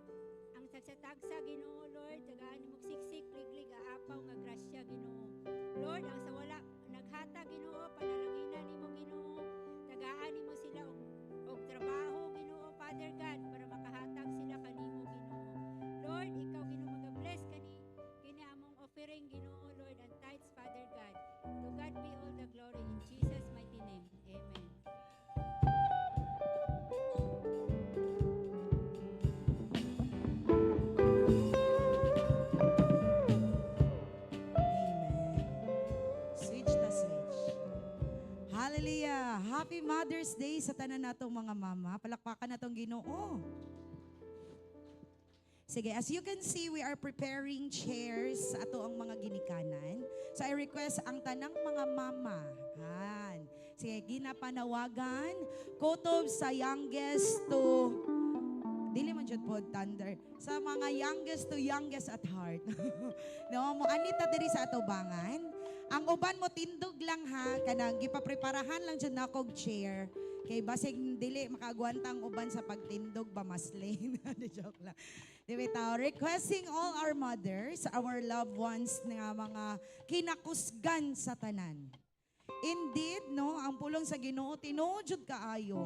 ang tagsa-tagsa Ginoo, Lord, tagaan nimo siksik liglig aapaw nga grasya Ginoo. Lord, ang sa wala naghatag Ginoo, panalanginan nimo Ginoo, tagaan nimo sila og trabaho Ginoo, Father God, para makahatag sila kanimo Ginoo. Hallelujah! Happy Mother's Day sa tanan natong mga mama. Palakpakan natong Ginoo. Sige, as you can see, we are preparing chairs sa ato ang mga ginikanan. So I request ang tanang mga mama. Han. Sige, ginapanawagan. Kutob sa youngest to dili man jud pod thunder sa mga youngest to youngest at heart. No, mo anita diri sa atubangan. Ang uban mo tindog lang ha, kanang gipapreparahan lang jud nakog chair. Kay basig dili makaagwanta ang uban sa pagtindog ba maslin. Joke lang. Di bitaw, requesting all our mothers, our loved ones nga mga kinakusgan sa tanan. Indeed, no, ang pulong sa Ginoo tinuod jud kaayo.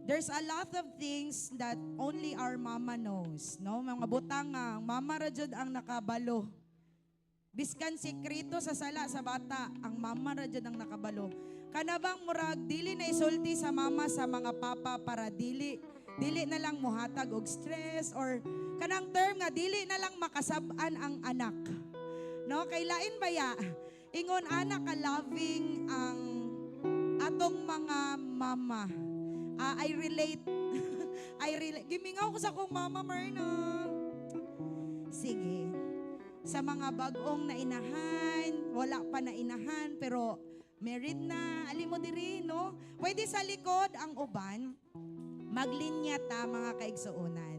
There's a lot of things that only our mama knows, no? Mga butang nga, mama ra jud ang nakabalo. Biskan sekreto sa sala sa bata, ang mama ra jud ang nakabalo. Kanabang murag dili na isulti sa mama sa mga papa para dili na lang muhatag og stress or kanang term nga dili na lang makasab-an ang anak. No, kay lain baya ingon anak ka loving ang atong mga mama. I relate. Gimingaw ko sa kong mama, Marna. Sige. Sa mga bagong na inahan, wala pa na inahan, pero married na, alim mo diri, no? Pwede sa likod ang uban, maglinya ta mga kaigsuunan.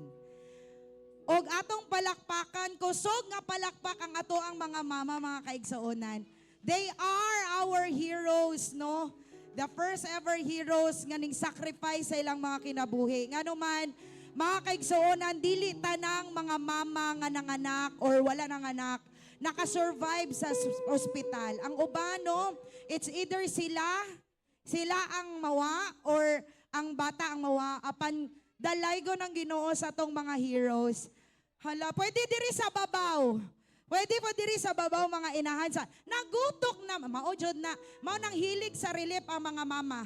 Og atong palakpakan, kusog nga palakpak ang ato ang mga mama, mga kaigsuunan. They are our heroes, no? The first ever heroes nga ning sacrifice sa ilang mga kinabuhi. Nga naman, mga kaigsuonan, dili tanang mga mama nga nanganak or wala nanganak, nakasurvive sa ospital. Ang ubano, it's either sila ang mawa or ang bata ang mawa apan dalaygo ng Ginoo sa tong mga heroes. Hala, pwede diri sa babaw. Pwede po diri sa babaw mga inahan sa nagutok na maojod na mao nang hilig sa relief ang mga mama.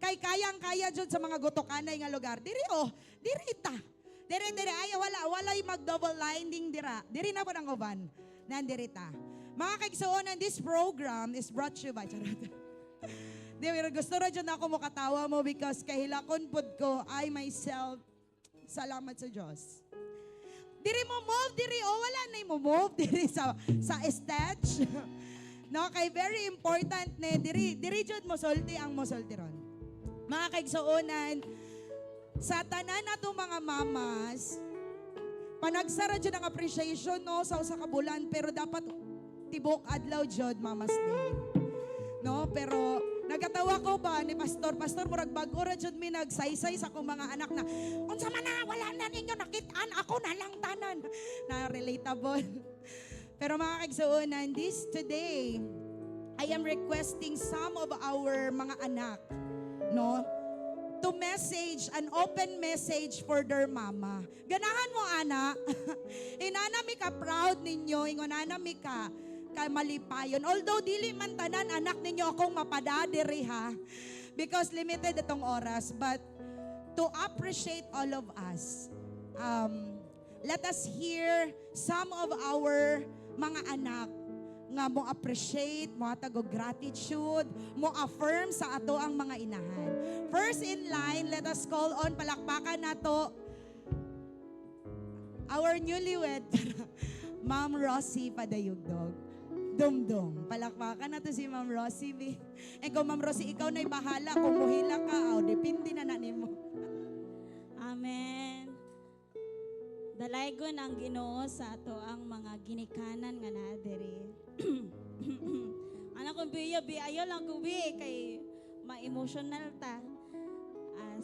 Kay kayang-kaya jud sa mga gutokanay nga lugar. Diri diri ta. Diri ay walay mag double lining dira. Diri na po ang uban. Nandiri ta. Mga kaigsuonan, this program is brought to you by charot. Gusto ra jud ako mo katawa mo because kahilakon pud ko I myself salamat sa Dios. Diri mo move, wala na mo move diri sa stage. No, kay very important ne diri jud mo sulti ang mo sulti ron. Mga kaigsuonan, sa tanan natong mga mamas, panagsara jud ang appreciation no sa usa ka bulan pero dapat tibok adlaw jud Mama's Day. No, pero nagatawa ko ba ni pastor murag bag-o ra jud mi nagsaysay sa akong mga anak na unsa man na wala na ninyo nakit-an ako na lang tanan na relatable. Pero mga kaigsuonan, this today I am requesting some of our mga anak no to message an open message for their mama. Ganahan mo ana. Inana mi ka proud ninyo, ingonana mi ka malipayon. Although dili man tanan anak ninyo akong mapadadiri ha. Because limited itong oras. But to appreciate all of us, let us hear some of our mga anak nga mo appreciate, mo hatag gratitude, mo affirm sa ato ang mga inahan. First in line, let us call on, palakpakan nato our newlywed, Ma'am Rosie Padayugdog. Dumdum. Palakpakan na to si Ma'am Rosie. Eh kung Ma'am Rosie, ikaw na'y bahala. Kung muhila ka, depende na mo. Amen. Dalaygon ang Ginoo sa ato ang mga ginikanan nga naa diri. Anak ko biya ayo lang ko kay ma-emotional ta.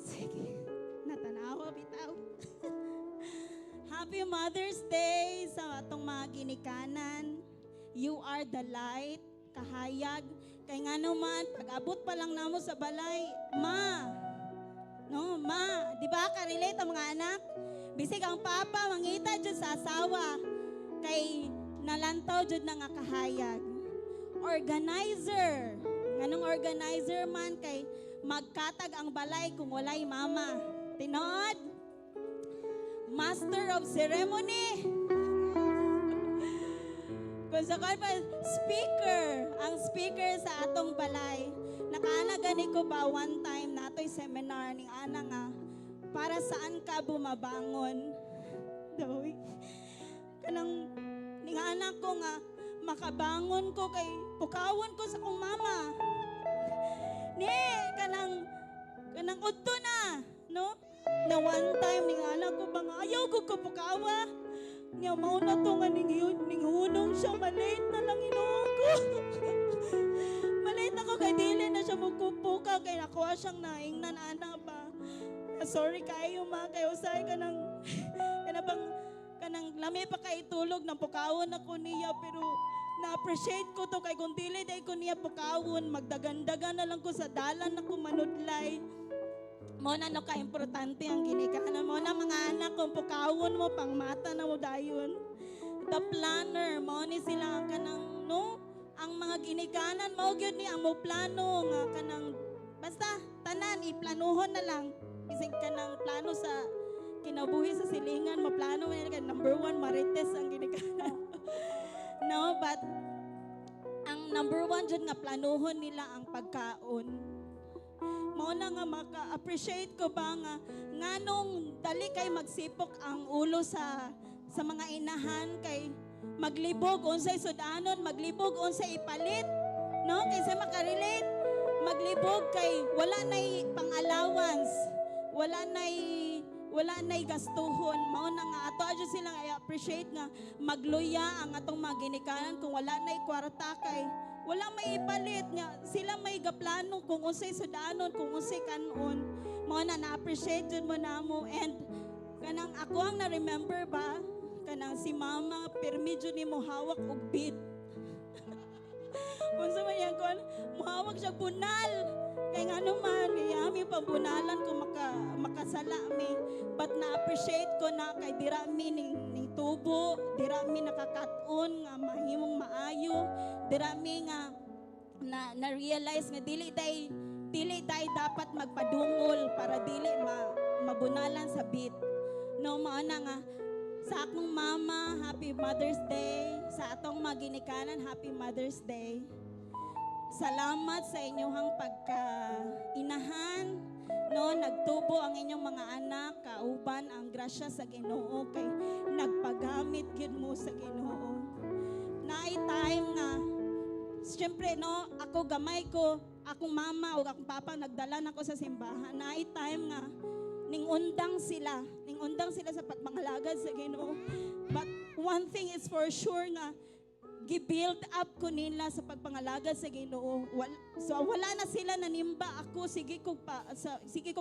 Sige. Natanawa bitaw. Happy Mother's Day sa atong mga ginikanan. You are the light, kahayag. Kay nga naman, pag-abot pa lang namo sa balay, ma, di ba ka-relate ang mga anak? Bisig ang papa, mangita dyan sa asawa. Kay nalantaw dyan na nga kahayag. Organizer. Nganong organizer man, kay magkatag ang balay kung walay mama. Tinod? Master of ceremony. Kung sa pa, speaker, ang speaker sa atong balay. nakaana gani ko ba one time natoy seminar ning ana nga para saan ka bumabangon. Dawi. Kanang ning anak ko nga makabangon ko kay pukawon ko sa kong mama. Ni kanang udto na, no? Na one time ning anak ko bang ayaw ko pukawa. Nya mao na to nga ning hunong siya malate na lang Ginoo ko. Malate ako kay dili na siya magkupukaw kay nakuha siyang naingnan ana ba. Sorry kayo ma kay usay kanang lami pa kay tulog nang pukawon ako niya pero na-appreciate ko to kay kung dili day ko niya pukawon magdagan-dagan na lang ko sa dalan ako manudlay. Mo na no ka-importante ang ginikanan mo na mga anak kung pukawon mo pang mata na mo dayon. The planner mo ni sila ang kanang no ang mga ginikanan mo gyud ni ang mo plano nga kanang basta tanan iplanuhon na lang isig kanang plano sa kinabuhi sa silingan mo plano man ka number 1 marites ang ginikanan. No, but ang number 1 jud nga planuhon nila ang pagkaon. Mao na nga maka-appreciate ko ba nga nganong dali kay magsipok ang ulo sa mga inahan kay maglibog unsay sudanon, maglibog unsay ipalit, no? Kaysa makarelate, maglibog kay wala nay pang-allowance, wala nay gastuhon. Mao na nga ato adyo sila i-appreciate nga magluya ang atong mga ginikanan kung wala nay kwarta kay wala may ipalit niya. Sila may gaplano kung unsay sudanon, kung unsay kanon. Mao na na-appreciate jud mo namo and kanang ako ang na-remember ba kanang si mama pirmi jud ni mo hawak og bid. Unsa man yan kon mohawak siya bunal. Kay ngano man yami pabunalan kung makasala mi. But na-appreciate ko na kay dira mi ning tubo, dira mi nakakaton nga mahimong maayo, dira mi nga na-realize nga dili day dapat magpadungol para dili mabunalan sa bit. No mao na nga sa akong mama, Happy Mother's Day. Sa atong mga ginikanan, Happy Mother's Day. Salamat sa inyong pagkainahan. No, nagtubo ang inyong mga anak, kauban ang grasya sa Ginoo kay nagpagamit gyud mo sa Ginoo. Naay time nga siyempre no, ako gamay ko, akong mama o akong papa nagdala nako sa simbahan. Naay time nga ningundang sila sa pagpangalagad sa Ginoo. But one thing is for sure nga gi-build up ko nila sa pagpangalagad sa Ginoo. So wala na sila nanimba ako sige ko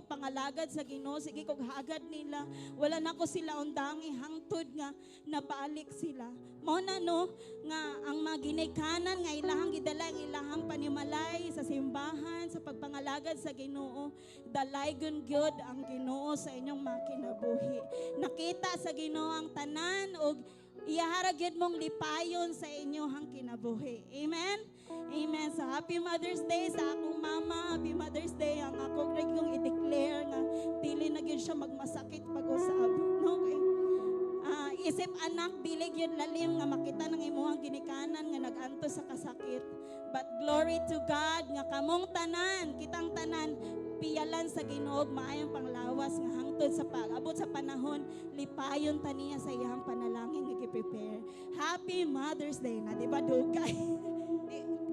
pangalagad sa Ginoo, sige ko hagad nila. Wala na ko sila undangi hangtod nga nabalik sila. Mao na no nga ang mga ginikanan nga ilahang gidala ang ilahang panimalay sa simbahan sa pagpangalagad sa Ginoo. Dalaygon gyud ang Ginoo sa inyong mga kinabuhi. Nakita sa Ginoo ang tanan og iyaharag yun mong lipayon sa inyohang kinabuhi. Amen? Amen. So Happy Mother's Day sa akong mama. Happy Mother's Day. Ang ako greg yung i-declare nga dili na yun siya magmasakit pag-usab. Okay? Isip anak, bilig yun lalim nga makita ng imuhang ginikanan nga nag-anto sa kasakit. But glory to God nga kamong tanan, kitang tanan, piyalan sa Ginoo maayong panglawas nga hangtod sa pag-abot sa panahon lipayon ta niya sa iyang panalangin nga gi-prepare. Happy Mother's Day na di ba dugay?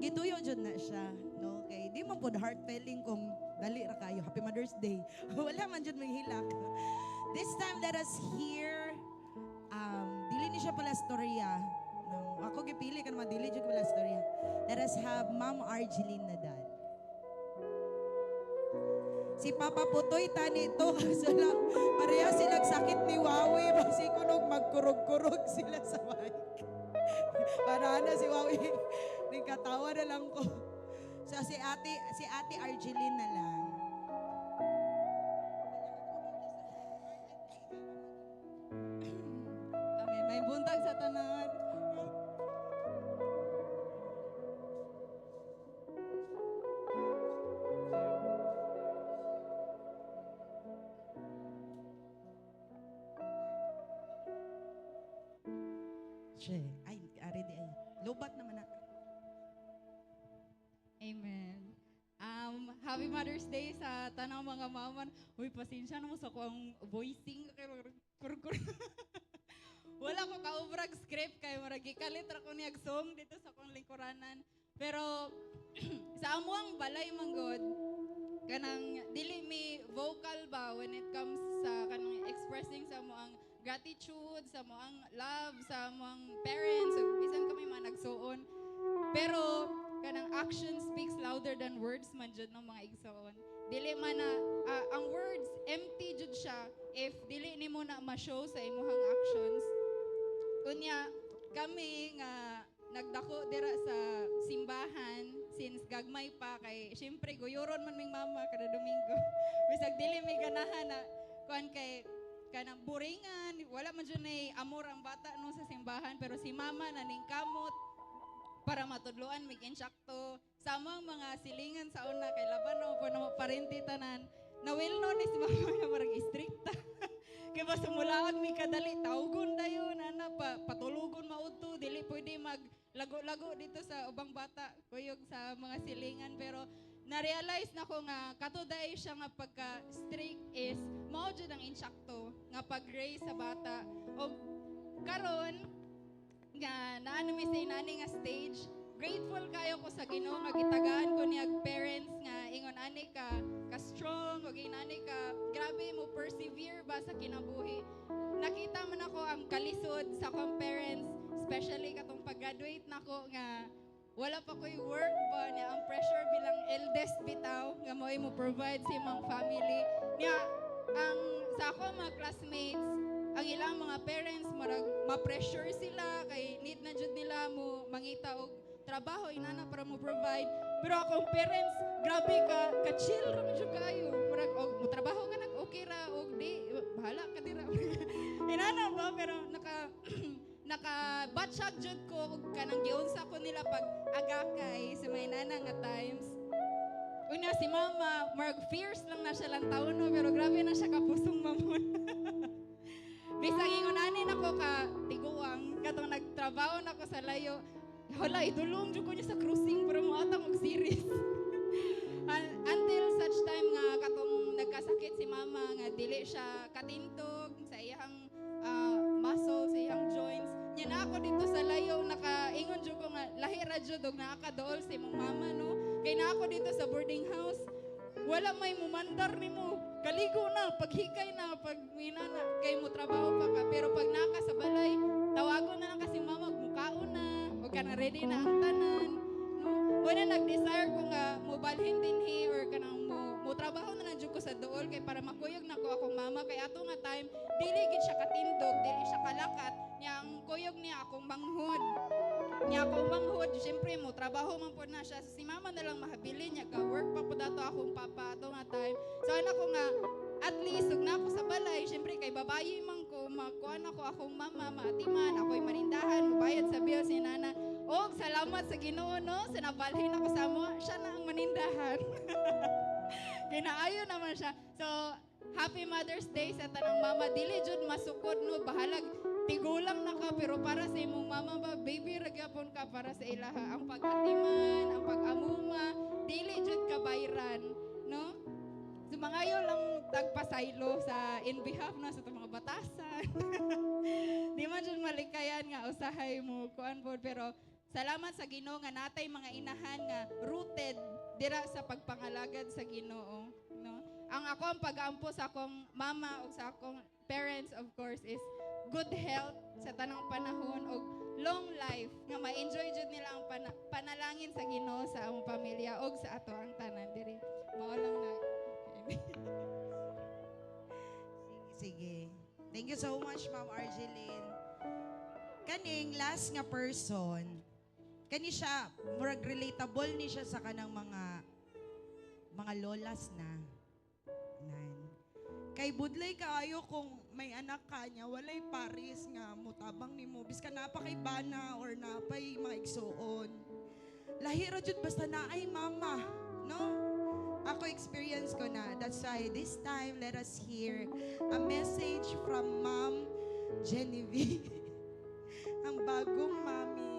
Gituyo jud na siya, no? Kay di man pod heart feeling kung dali ra kayo Happy Mother's Day. Wala man jud may hilak. This time let us hear dili ni siya pala storya. No, ako gipili kan dili jud pala storya. Let us have Ma'am Argeline Nadal. Si Papa Putoy tani to kaso lang pareha silang sakit ni Wawi basi kunog magkurog-kurog sila sa mic. Para na si Wawi ning katawa na lang ko. So si Ate Argeline na lang. Amen. May buntag sa tanan. Ay, ari di ay. Lobat naman na. Amen. Mother's Day sa tanang mga mama. Uy, pasensya na mo sa akong voicing. Wala ko kaubrag script kay murag gikalit ra ko niyag song dito sa akong lingkuranan. Pero sa amuang balay manggod kanang dili mi vocal ba when it comes sa kanang expressing sa mo ang gratitude, sa mo ang love, sa mo ang parents, ug bisan kami mga nagsuon. Pero kanang action speaks louder than words man jud ng mga igsoon. Dili man na ang words empty jud siya if dili nimo na ma-show sa imong actions. Unya kami nga nagdako dira sa simbahan since gagmay pa kay syempre guyoron man ming mama kada Domingo. Bisag dili mi ganahan na kuan kay kanang buringan, wala man jud nay amor ang bata no sa simbahan pero si mama naning kamot para matudloan mig insyakto sa among mga silingan sa una kay laban no po na parenti tanan. Nawil no ni si mama nga marag istrikta. Kaya ba sumulaag mi kadali, tawgon dayon, ana pa, patulugon maudto, dili pwede maglago-lago dito sa ubang bata, kuyog sa mga silingan. Pero na-realize na ko nga, katuday siya nga pagka-strict is, mao jud ang insyakto, nga pag-raise sa bata. O karon nga, naano mi sa inani nga stage, grateful kayo ko sa Ginoo nga gitagaan ko niya parents nga ingon ani ka strong ug inani ka grabe mo persevere ba sa kinabuhi. Nakita man ako ang kalisod sa akong parents, especially katong pag-graduate nako nga wala pa ko'y work ba niya ang pressure bilang eldest bitaw nga mo provide sa imong family niya. Ang sa ako mga classmates ang ilang mga parents marag ma-pressure sila kay need na jud nila mo mangita og trabaho inana para mo provide. Pero akong parents, grabe ka chill ra man jud kayo. Murag og mo trabaho ka nag okay ra og di bahala ka dira. Inana ba pero naka batchag jud ko og kanang giunsa ko nila pag agakay sa may nana nga times. Una si mama, marag fierce lang na siya lang taon no, pero grabe na siya kapusong mamon. Bisag ingon ani nako ka tiguang katong nagtrabaho nako sa layo. Hala, idulong jud ko niya sa cruising para moatang og series. Until such time nga katong nagkasakit si mama nga dili siya katintog sa iyang muscle, sa iyang joints. Nya na ako dito sa layo nakaingon jud ko nga lahi ra jud og nakakadool sa imong mama no. Kay na ako dito sa boarding house. Wala may mumandar nimo. Kaligo na, paghikay na, pag minana, kay mo trabaho pa ka. Pero pag naka sa balay, tawagon na lang kasi mama, mukaon na, o ka na ready na ang tanan. No? Wala nag-desire ko nga, mubalhin din or kanang mo trabaho na lang ko sa dool, kay para makuyog na ko akong mama. Kay ato nga time, dili gid siya katindog, dili siya kalakat, niyang kuyog niya akong manghod. Niya akong manghod, syempre mo, trabaho man po na siya. So, si mama na lang mahabilin niya, ka-work pa po dato akong papa, ato nga time. So, ano ko nga, at least, ug na ako sa balay, syempre kay babayi man ko, makuha ako akong mama, maatiman, ako'y manindahan, mabayad sa bills ni nana. O, salamat sa Ginoo no, sinabalhin ako sa mo, siya na ang manindahan. Kinaayo naman siya. So, Happy Mother's Day sa tanang mama. Dili jud masukod no, bahalag tigulang na ka, pero para sa imong mama ba, baby, ragyapon ka para sa ilaha. Ang pag-atiman, ang pag-amuma, dili jud ka bayran, no? Sumangayo lang tagpasaylo sa in behalf na sa mga batasan. Di man jud malikayan nga usahay mo kuan pod, pero salamat sa Ginoo nga natay mga inahan nga rooted dira sa pagpangalagad sa Ginoo, no? Ang ako ang pag-aampo sa akong mama o sa akong parents of course is good health sa tanang panahon o long life nga ma-enjoy jud nila ang panalangin sa Ginoo sa among pamilya o sa ato ang tanan diri. Mao lang na. Sige. Thank you so much, Ma'am Argeline. Kaning last nga person, kani siya, murag relatable ni siya sa kanang mga lolas na. Nan. Kay budlay kaayo kung may anak ka niya, walay paris nga mutabang nimo biska napa kay bana or napay mga igsuon. Lahira jud basta naay mama, no? Ako experience ko na. That's why this time let us hear a message from Ma'am Genevieve. Ang bagong mami.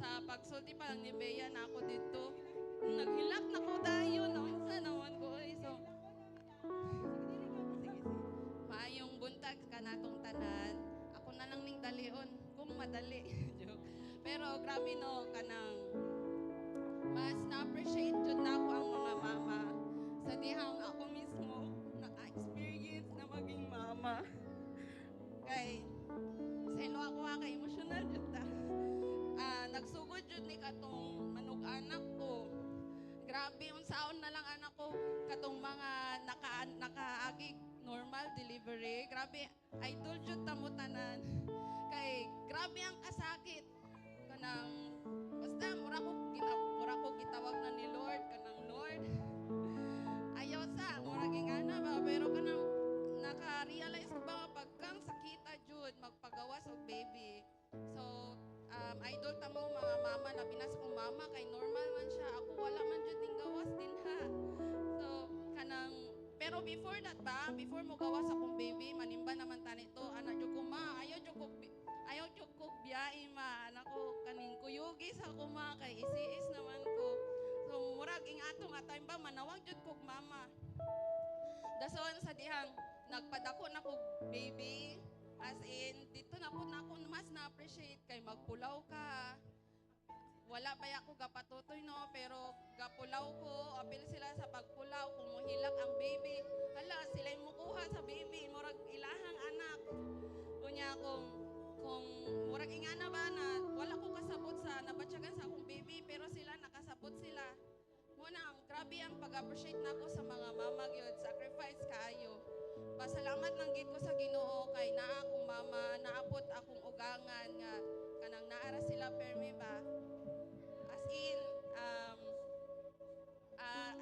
Sa nagsulti pa lang ni Bea na ako dito. Naghilak na ko dayon, naunsa naman ko. So, sige. Maayong buntag ka natong tanan. Ako na lang ning dalion, kung madali. Joke. Pero grabe no, kanang mas na-appreciate jud na ako ang mga mama. Sa dihang ako mismo naka-experience na maging mama. Kay sino ako kay emotional jud ta. Nagsugod jud ni katong manug-anak ko. Grabe unsaon na lang anak ko katong mga nakaagig normal delivery. Grabe idol jud ta mo tanan. Kay grabe ang kasakit kanang basta mura ko gitawag na ni Lord kanang Lord. Ayaw sa mura gingana ba pero kanang naka-realize ko ba pagkang sakita jud magpagawas og baby. So idol ta mo mga mama labi na sa kong mama kay normal man siya ako wala man jud ning gawas din ha. So kanang pero before that ba before mo gawas akong baby manimba naman tani to anak jud ko ma ayaw jud ko biyai ma anak ko kaning kuyugi sa ako ma kay isiis naman ko. So murag ing atong time ba manawag jud kog mama. Dason sa dihang nagpadako na kog baby as in dito na po na ako mas na-appreciate kay magpulaw ka. Wala pa ako gapatutoy no pero gapulaw ko apil sila sa pagpulaw kung muhilak ang baby. Hala sila yung mukuha sa baby murag ilahang anak. Kunya kung murag ingana ba na wala ko kasabot sa nabatyagan sa akong baby pero sila nakasabot sila. Muna ang grabe ang pag-appreciate nako sa mga mama gyud sacrifice kaayo. Pasalamat lang gid ko sa Ginoo kay naa akong mama naabot akong ugangan nga kanang naara sila permi ba.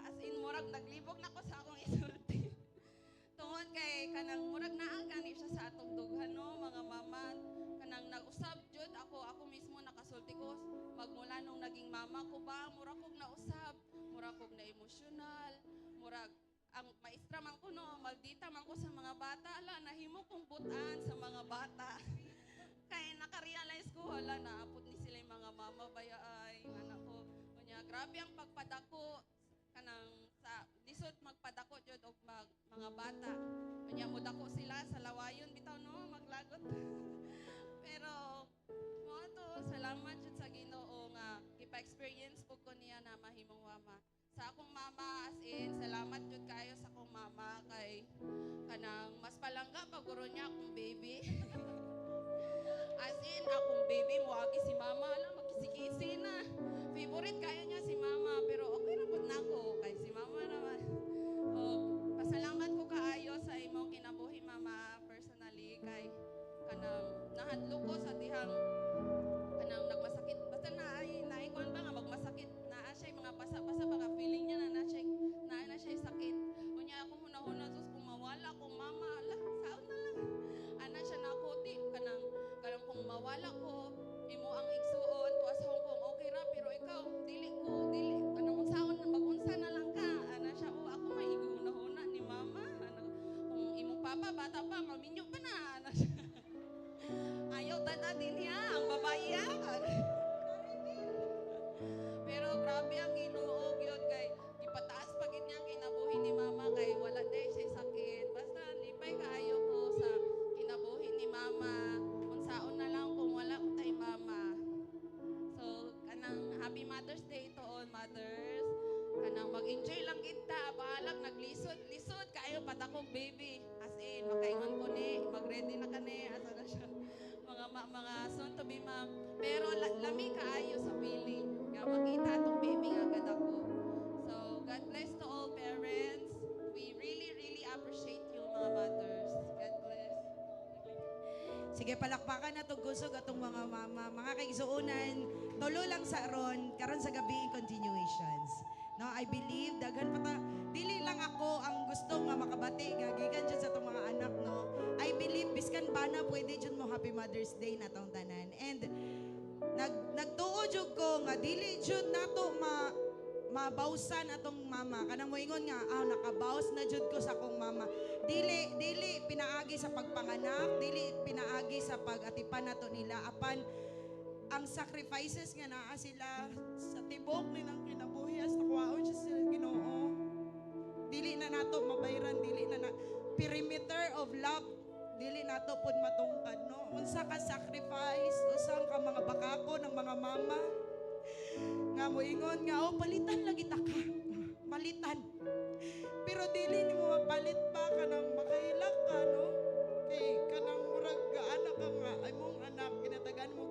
As in murag naglibog na ko sa akong isulti. Tungod kay kanang murag naa gani siya sa atong dughan no mga mama kanang nag-usab jud ako mismo nakasulti ko magmula nung naging mama ko ba murag kog nausab murag kog na emosyonal murag ang maestra man ko no maldita man ko sa mga bata ala nahimo kong butan sa mga bata kay naka-realize ko hala naapot ni sila yung mga mama baya ay anak ko kunya grabe ang pagpadako kanang sa lisod magpadako jud og mga bata kunya modako sila sa lawayon bitaw no maglagot pero mo to salamat jud sa Ginoo nga ipa-experience ko niya na mahimong mama sa akong mama as in salamat jud kayo sa akong mama kay kanang mas palangga paguro niya akong baby as in akong baby moagi si mama lang magkisi-kisi na favorite kayo niya si mama pero okay ra pud nako kay si mama naman pasalamat ko kaayo sa imong kinabuhi mama personally kay kanang nahadlo ko sa dihang kanang nagmasakit basta naikuan ba nga magmasakit naa siya mga basa-basa baka feeling niya na siya sakit unya ako hunahuna sus kung mawala kong mama ala saon na lang ana siya na ako di kanang kung mawala ko imo ang igsuon tuas Hong Kong okay ra pero ikaw dili kanang unsaon mag-unsa na lang ka ana siya ako may hunahuna ni mama ana kung imong papa bata pa maminyo pa na ana siya ayaw tata din niya ang babae yan. Pero grabe ang Ginoo gyud kay ipataas pa gid niya kinabuhi ni mama kay wala day siya sakit basta lipay kaayo ko sa kinabuhi ni mama unsaon na lang kung wala ko tay mama. So kanang happy Mother's Day to all mothers kanang mag-enjoy lang kita bahalag naglisod kaayo patakog baby as in makaingon ko ni mag-ready na kani asa na siya mga soon to be ma'am pero lami kaayo sa feeling nga makita atong baby nga agad ako. So God bless to all parents. We really appreciate you mga mothers. God bless. Sige, palakpakan na itong kusog atong mga mama. Mga kaigsuunan, tulo lang sa karon sa gabi continuations. No, I believe, daghan pa ta, dili lang ako ang gusto nga makabati, gagigan dyan sa itong mga anak, no. I believe, biskan ba na pwede dyan mo Happy Mother's Day na tong tanan. And, nagtuo jud ko nga, dili jud nato mabawsan atong mama. Kanang moingon nga, nakabawas na jud ko sa akong mama. Dili pinaagi sa pagpanganak, dili pinaagi sa pag-atipan nato nila. Apan ang sacrifices nga naa sila sa tibok nilang kinabuhi as nakuhaon siya sa Ginoo. Dili na nato mabayran, dili na perimeter of love, dili nato pud matungkad, no? Unsa ka sacrifice, usa ka mga bakako ng mga mama nga moingon nga oh palitan lagi ta ka. Palitan. Pero dili nimo mapalit pa kanang makahilak ka, no? Kay kanang murag anak ka nga ay mong anak kinatagan mo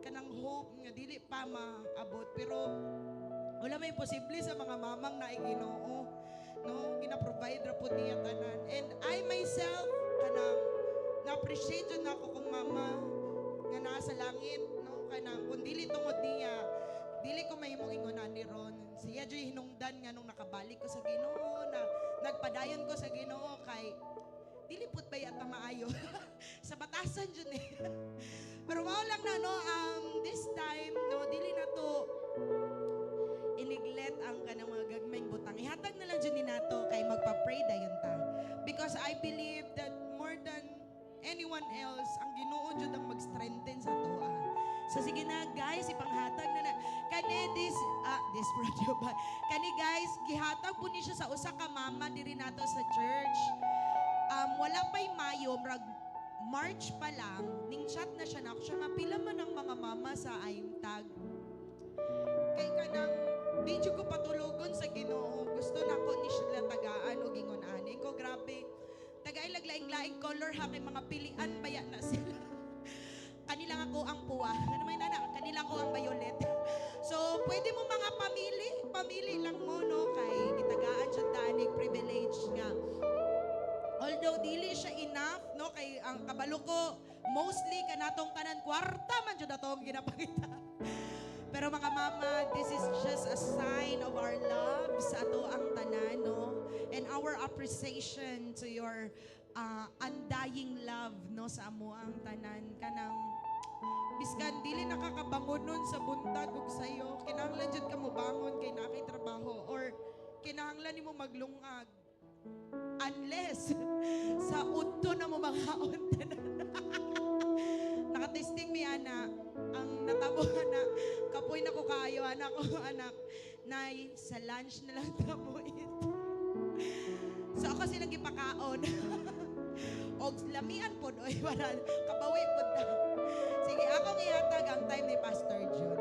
kanang hope nga dili pa maabot, pero wala may posible sa mga mamang na Ginoo, no? Gina-provide ra pud niya tanan. And I myself kanang na-appreciate jud nako kung mama nga naa sa langit, no? Kanang kun dili tungod niya, dili ko mahimong ingonan ni Ron. Siya jud hinungdan nga nung nakabalik ko sa Ginoo, na nagpadayon ko sa Ginoo kay dili pud ba yata maayo. Sa batasan jud eh. Pero mao lang na no, this time no dili na to iniglet ang kanang mga gagmayng butang. Ihatag na lang jud ni nato kay magpa-pray dayon ta. Because I believe that more than anyone else, ang Ginoo jud ang mag-strengthen sa to. So sige na guys, ipanghatag na kani this radio ba? Kani guys, gihatag po ni siya sa usa ka mama diri nato sa church. Wala pa'y Mayo, March pa lang, ning chat na siya na ako siya nga pila man ang mga mama sa Aimtag. Kay kanang video ko patulogon sa Ginoo, gusto nako ni sila tagaan o gingon ani ko grabe. Tagay laglaing-laing color ha kay mga pilian baya na sila. Kanila ako ang puwa. Ano may nana? Kanila ko ang violet. So, pwede mo mga pamili lang mo, no? Kay gitagaan siya tanig privilege nga. Although dili siya enough, no? Kay ang kabalo ko, mostly kanatong tanan kwarta man jud atong ginapakita. Pero mga mama, this is just a sign of our love sa ato ang tanan, no? And our appreciation to your undying love, no? Sa amo ang tanan. Kanang biskan dili nakakabangon nun sa buntag ug sayo, kinahanglan jud ka mo bangon kay nakay trabaho or kinahanglan nimo maglungag unless sa udto na mo maghaon tanan. Nakatesting mi ana ang natabo na kapoy na ko kaayo anak ko anak nay sa lunch na lang tamo it. So ako silang gipakaon. Og lamian pod oy para kabawi pod na. Sige, akong ihatag ang time ni Pastor June.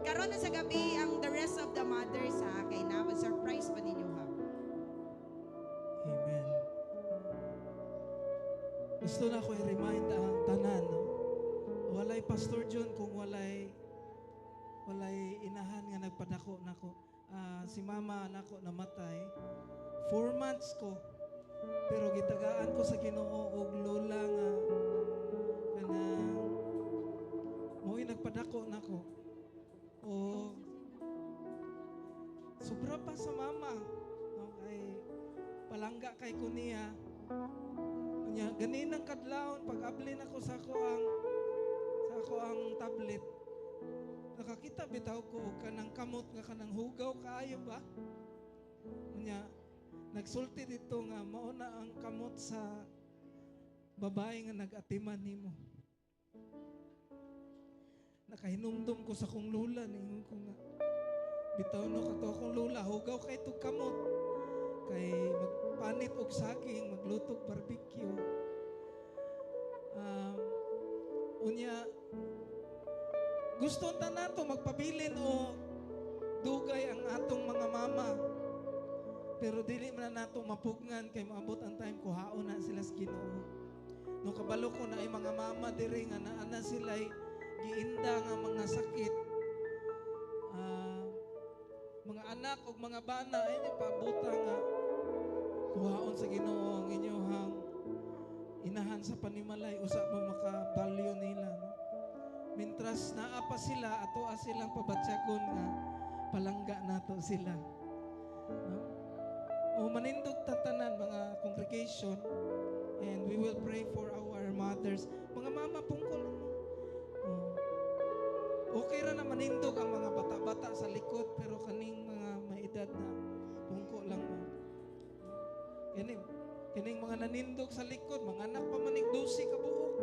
Karon na sa gabi ang the rest of the mothers ha kay na surprise pa ninyo ha. Amen. Gusto na ko i-remind ang tanan, no? Walay Pastor John kung walay inahan nga nagpadako nako. Si mama nako namatay. 4 months ko. Pero gitagaan ko sa Ginoo og lola nga kanang mo'y nagpadako nako. O sobra pa sa mama. No, kay palangga kay ko niya. Nya ganinang kadlawon pag abli nako sa ako ang tablet. Nakakita bitaw ko og kanang kamot nga kanang hugaw kaayo ba? Nya nagsulti dito nga mao na ang kamot sa babae nga nag-atiman nimo. Nakahinumdum ko sa kong lula ningon ko nga bitaw no kato akong lula hugaw kay tug kamot kay magpanit og saging maglutog barbecue. Unya gusto ta nato magpabilin o dugay ang atong mga mama. Pero dili man nato mapugnan kay maabot ang time kuhaon na sila sa Ginoo. No kabalo ko na ay mga mama diri nga naa sila giinda nga mga sakit. Mga anak o mga bana ay pabuta nga kuhaon sa Ginoo ang inyohang inahan sa panimalay usa mo makabalyo nila, no? Mintras naa pa sila ato silang pabatyagon nga palangga nato sila, no? O manindog tatanan mga congregation and we will pray for our mothers. Mga mama pungkol mo. Okay ra na manindog ang mga bata-bata sa likod pero kaning mga may edad na pungko lang mo. Kining mga nanindog sa likod, mga anak pa manig 12 ka buok.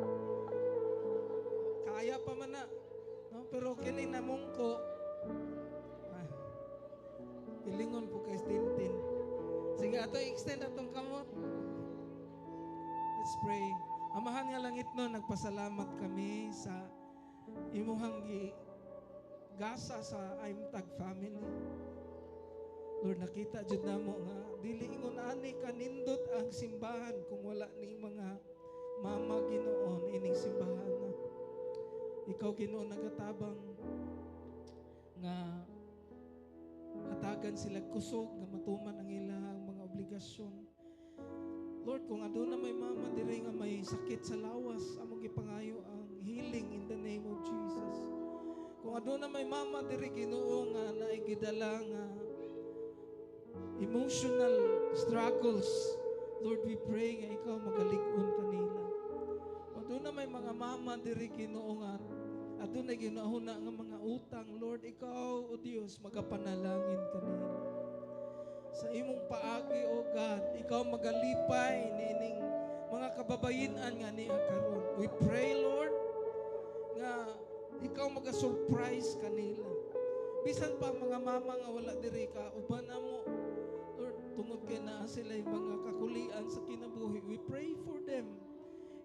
Kaya pa man na. No? na mungko. Ah, Ilingon po kay Tintin. Sige, ato extend atong kamot. Let's pray. Amahan nga langit no, nagpasalamat kami sa imuhang gasa sa Aimtag family. Lord, nakita jud namo nga dili ingon ani kanindot ang simbahan kung wala ni mga mama Ginoon ining simbahan na. Ikaw Ginoon nagatabang nga hatagan sila kusog nga matuman ang ilang mga obligasyon. Lord, kung aduna may mama diri nga may sakit sa lawas, among gipangayo ang healing in the name of Jesus. Kung aduna may mama diri Ginoo nga naigidala nga emotional struggles, Lord, we pray nga ikaw magalig-on kanila. Kung aduna may mga mama diri Ginoo nga aduna ginahuna nga mga utang, Lord, ikaw o Dios magapanalangin kanila. Sa imong paagi, O God, ikaw magalipay nining mga kababayinan nga niya karon. We pray, Lord, nga ikaw maga-surprise kanila. Bisan pa ang mga mama nga wala diri ka, uban na mo, Lord, tungod kay naa sila mga kakulian sa kinabuhi. We pray for them.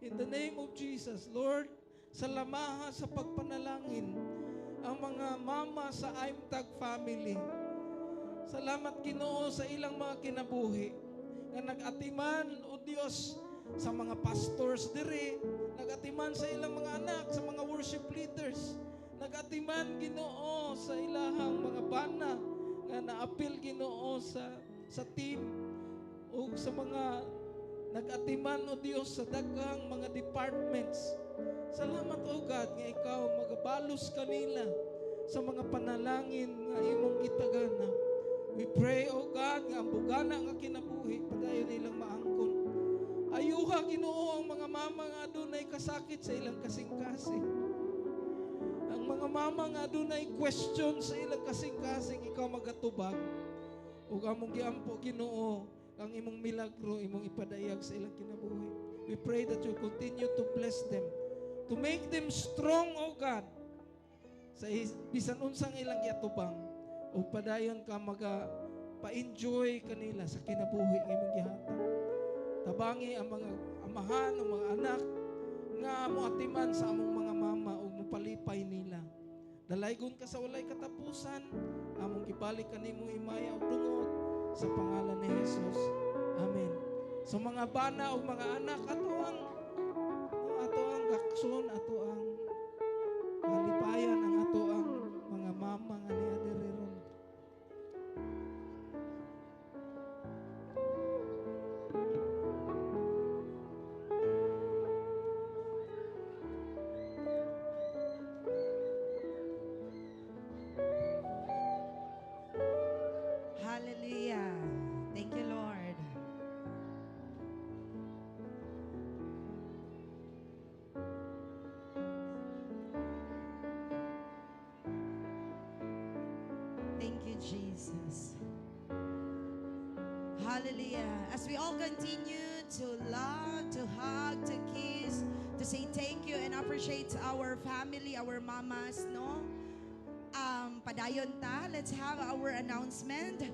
In the name of Jesus, Lord, salamaha sa pagpanalangin ang mga mama sa Aimtag family. Salamat Ginoo sa ilang mga kinabuhi nga nag-atiman o Dios sa mga pastors diri, nag-atiman sa ilang mga anak, sa mga worship leaders, nag-atiman Ginoo sa ilahang mga bana nga naapil Ginoo sa team o sa mga nag-atiman o Dios sa daghang mga departments. Salamat O God nga ikaw magabalos kanila sa mga panalangin nga imong itagana. We pray, O God, nga ang bugana nga kinabuhi, padayon nilang maangkon. Ayuha, Ginoo, ang mga mama nga adunay kasakit sa ilang kasing-kasing. Ang mga mama nga adunay question sa ilang kasing-kasing, ikaw magatubag. O among giampo, Ginoo, ang imong milagro, imong ipadayag sa ilang kinabuhi. We pray that you continue to bless them, to make them strong, O God, sa bisan unsang ilang giatubang. O padayon ka pa-enjoy kanila sa kinabuhi ng imong gihatag. Tabangi ang mga amahan, ang mga anak nga mo atiman sa among mga mama o mupalipay nila. Dalaygon ka sa walay katapusan, among gibalik kanimo imaya o tungod sa pangalan ni Jesus. Amen. So mga bana o mga anak, ato ang gakson, ato ang malipayan ang ato ang mga mama nga niya diri ron. Hallelujah. Thank you, Lord. Thank you, Jesus. Hallelujah. As we all continue to love, to hug, to kiss, to say thank you and appreciate our family, our mamas, no? Padayon ta, let's have our announcement.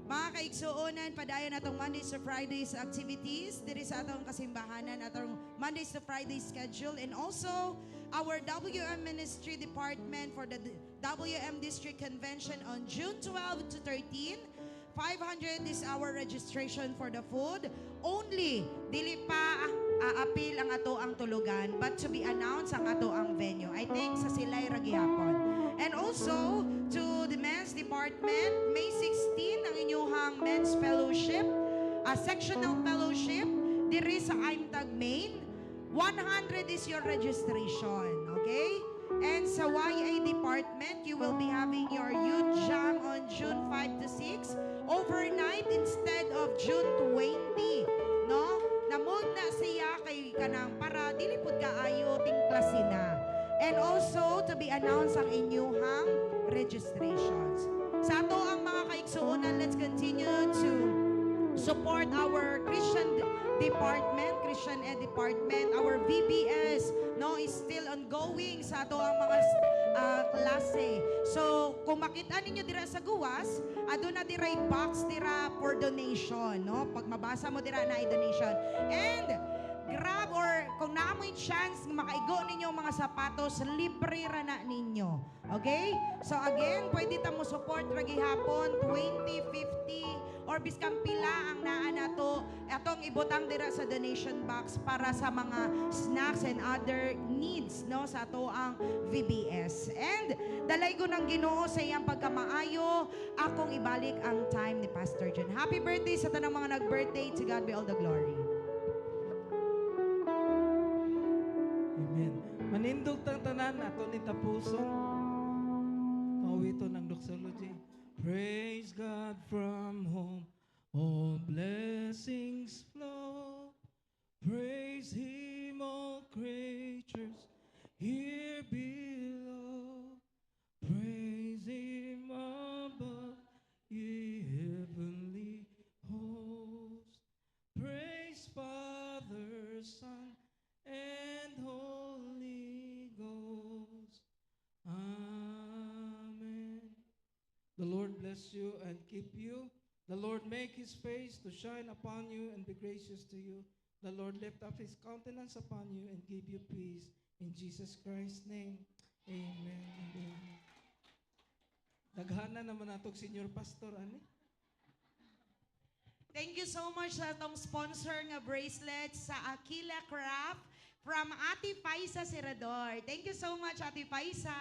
Mga kaigsuonan, padayon atong Mondays to Fridays activities diri sa atong kasimbahanan, atong Mondays to Fridays schedule, and also our WM Ministry Department for the WM District Convention on June 12 to 13. 500 is our registration for the food. Only, dili pa aapil ang ato ang tulugan, but to be announced ang ato ang venue. I think sa Silay ra gihapon. And also, to the Men's Department, May 16, ang inyong Men's Fellowship, a sectional fellowship, diri sa Aimtag Main. 100 is your registration, okay? And sa YA Department, you will be having your youth jam on June 5 to 6, overnight instead of June 20, no? Namog na siya kay kanang para dili pud kaayo ting klase na. And also to be announced ang inyong registrations. Sa ato ang mga kaigsuonan, let's continue to support our Christian Department, Christian Ed Department. Our VBS, no, is still ongoing sa ato ang mga klase. So, kung makita ninyo dira sa guwas, aduna na dira box dira for donation, no? Pag mabasa mo dira na donation. And grab or kung naamoy chance nga makaigo ninyo ang mga sapatos, libre ra na ninyo. Okay? So again, pwede ta mo support ra gihapon 20, 50 or biskang pila ang naa nato atong ibutang dira sa donation box para sa mga snacks and other needs, no, sa ato ang VBS. And dalay ko ng Ginoo sa iyang pagkamaayo, akong ibalik ang time ni Pastor John. Happy birthday sa tanang mga nag-birthday. To God be all the glory. Amen. Manindog tang tanan ato ni tapuson. Mawito ng doxology. Praise God from whom all blessings flow. Praise Him, all creatures here below. Praise Him above, ye heavenly hosts. Praise Father, Son, and Holy Ghost. Amen. The Lord bless you and keep you. The Lord make His face to shine upon you and be gracious to you. The Lord lift up His countenance upon you and give you peace. In Jesus Christ's name, amen and amen. Daghana naman natong Senior Pastor, ani? Thank you so much sa atong sponsor nga bracelet sa Aquila Craft from Ate Paisa Serador. Thank you so much, Ate Paisa.